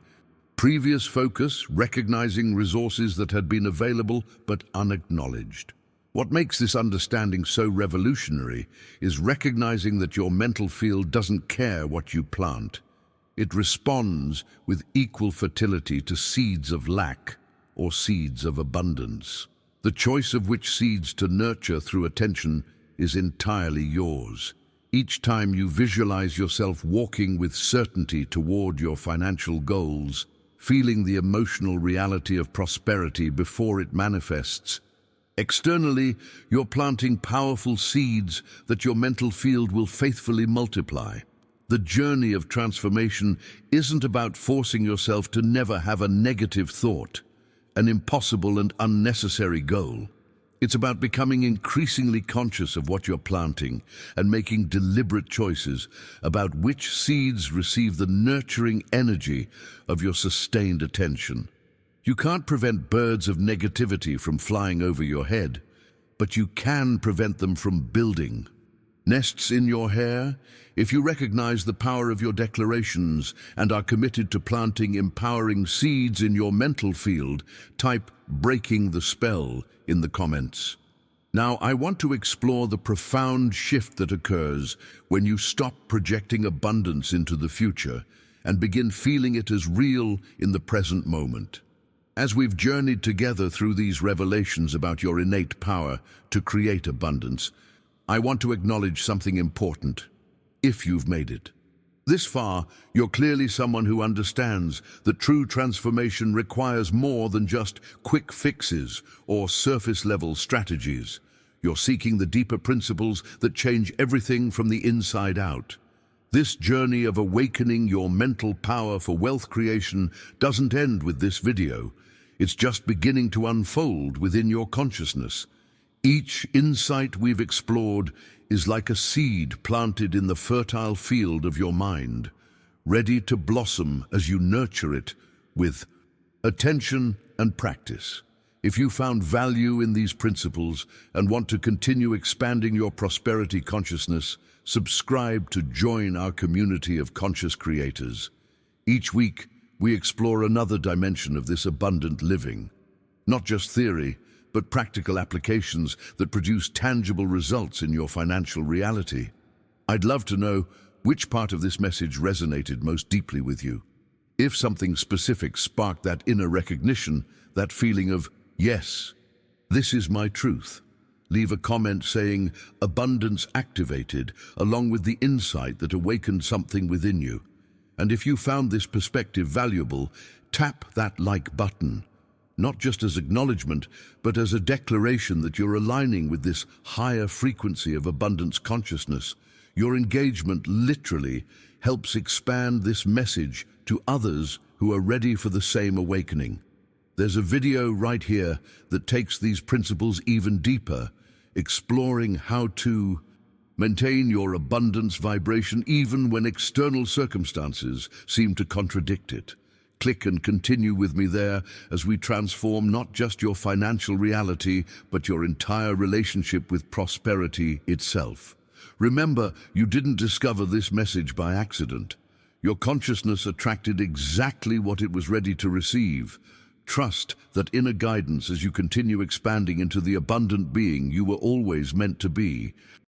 previous focus, recognizing resources that had been available but unacknowledged. What makes this understanding so revolutionary is recognizing that your mental field doesn't care what you plant. It responds with equal fertility to seeds of lack or seeds of abundance. The choice of which seeds to nurture through attention is entirely yours. Each time you visualize yourself walking with certainty toward your financial goals, feeling the emotional reality of prosperity before it manifests, externally, you're planting powerful seeds that your mental field will faithfully multiply. The journey of transformation isn't about forcing yourself to never have a negative thought, an impossible and unnecessary goal. It's about becoming increasingly conscious of what you're planting and making deliberate choices about which seeds receive the nurturing energy of your sustained attention. You can't prevent birds of negativity from flying over your head, but you can prevent them from building nests in your hair. If you recognize the power of your declarations and are committed to planting empowering seeds in your mental field, type "breaking the spell" in the comments. Now, I want to explore the profound shift that occurs when you stop projecting abundance into the future and begin feeling it as real in the present moment. As we've journeyed together through these revelations about your innate power to create abundance, I want to acknowledge something important. If you've made it this far, you're clearly someone who understands that true transformation requires more than just quick fixes or surface-level strategies. You're seeking the deeper principles that change everything from the inside out. This journey of awakening your mental power for wealth creation doesn't end with this video. It's just beginning to unfold within your consciousness. Each insight we've explored is like a seed planted in the fertile field of your mind, ready to blossom as you nurture it with attention and practice. If you found value in these principles and want to continue expanding your prosperity consciousness, subscribe to join our community of conscious creators. Each week, we explore another dimension of this abundant living. Not just theory, but practical applications that produce tangible results in your financial reality. I'd love to know which part of this message resonated most deeply with you. If something specific sparked that inner recognition, that feeling of, yes, this is my truth, leave a comment saying "abundance activated" along with the insight that awakened something within you. And if you found this perspective valuable, tap that like button. Not just as acknowledgement, but as a declaration that you're aligning with this higher frequency of abundance consciousness. Your engagement literally helps expand this message to others who are ready for the same awakening. There's a video right here that takes these principles even deeper, exploring how to maintain your abundance vibration even when external circumstances seem to contradict it. Click and continue with me there as we transform not just your financial reality, but your entire relationship with prosperity itself. Remember, you didn't discover this message by accident. Your consciousness attracted exactly what it was ready to receive. Trust that inner guidance as you continue expanding into the abundant being you were always meant to be.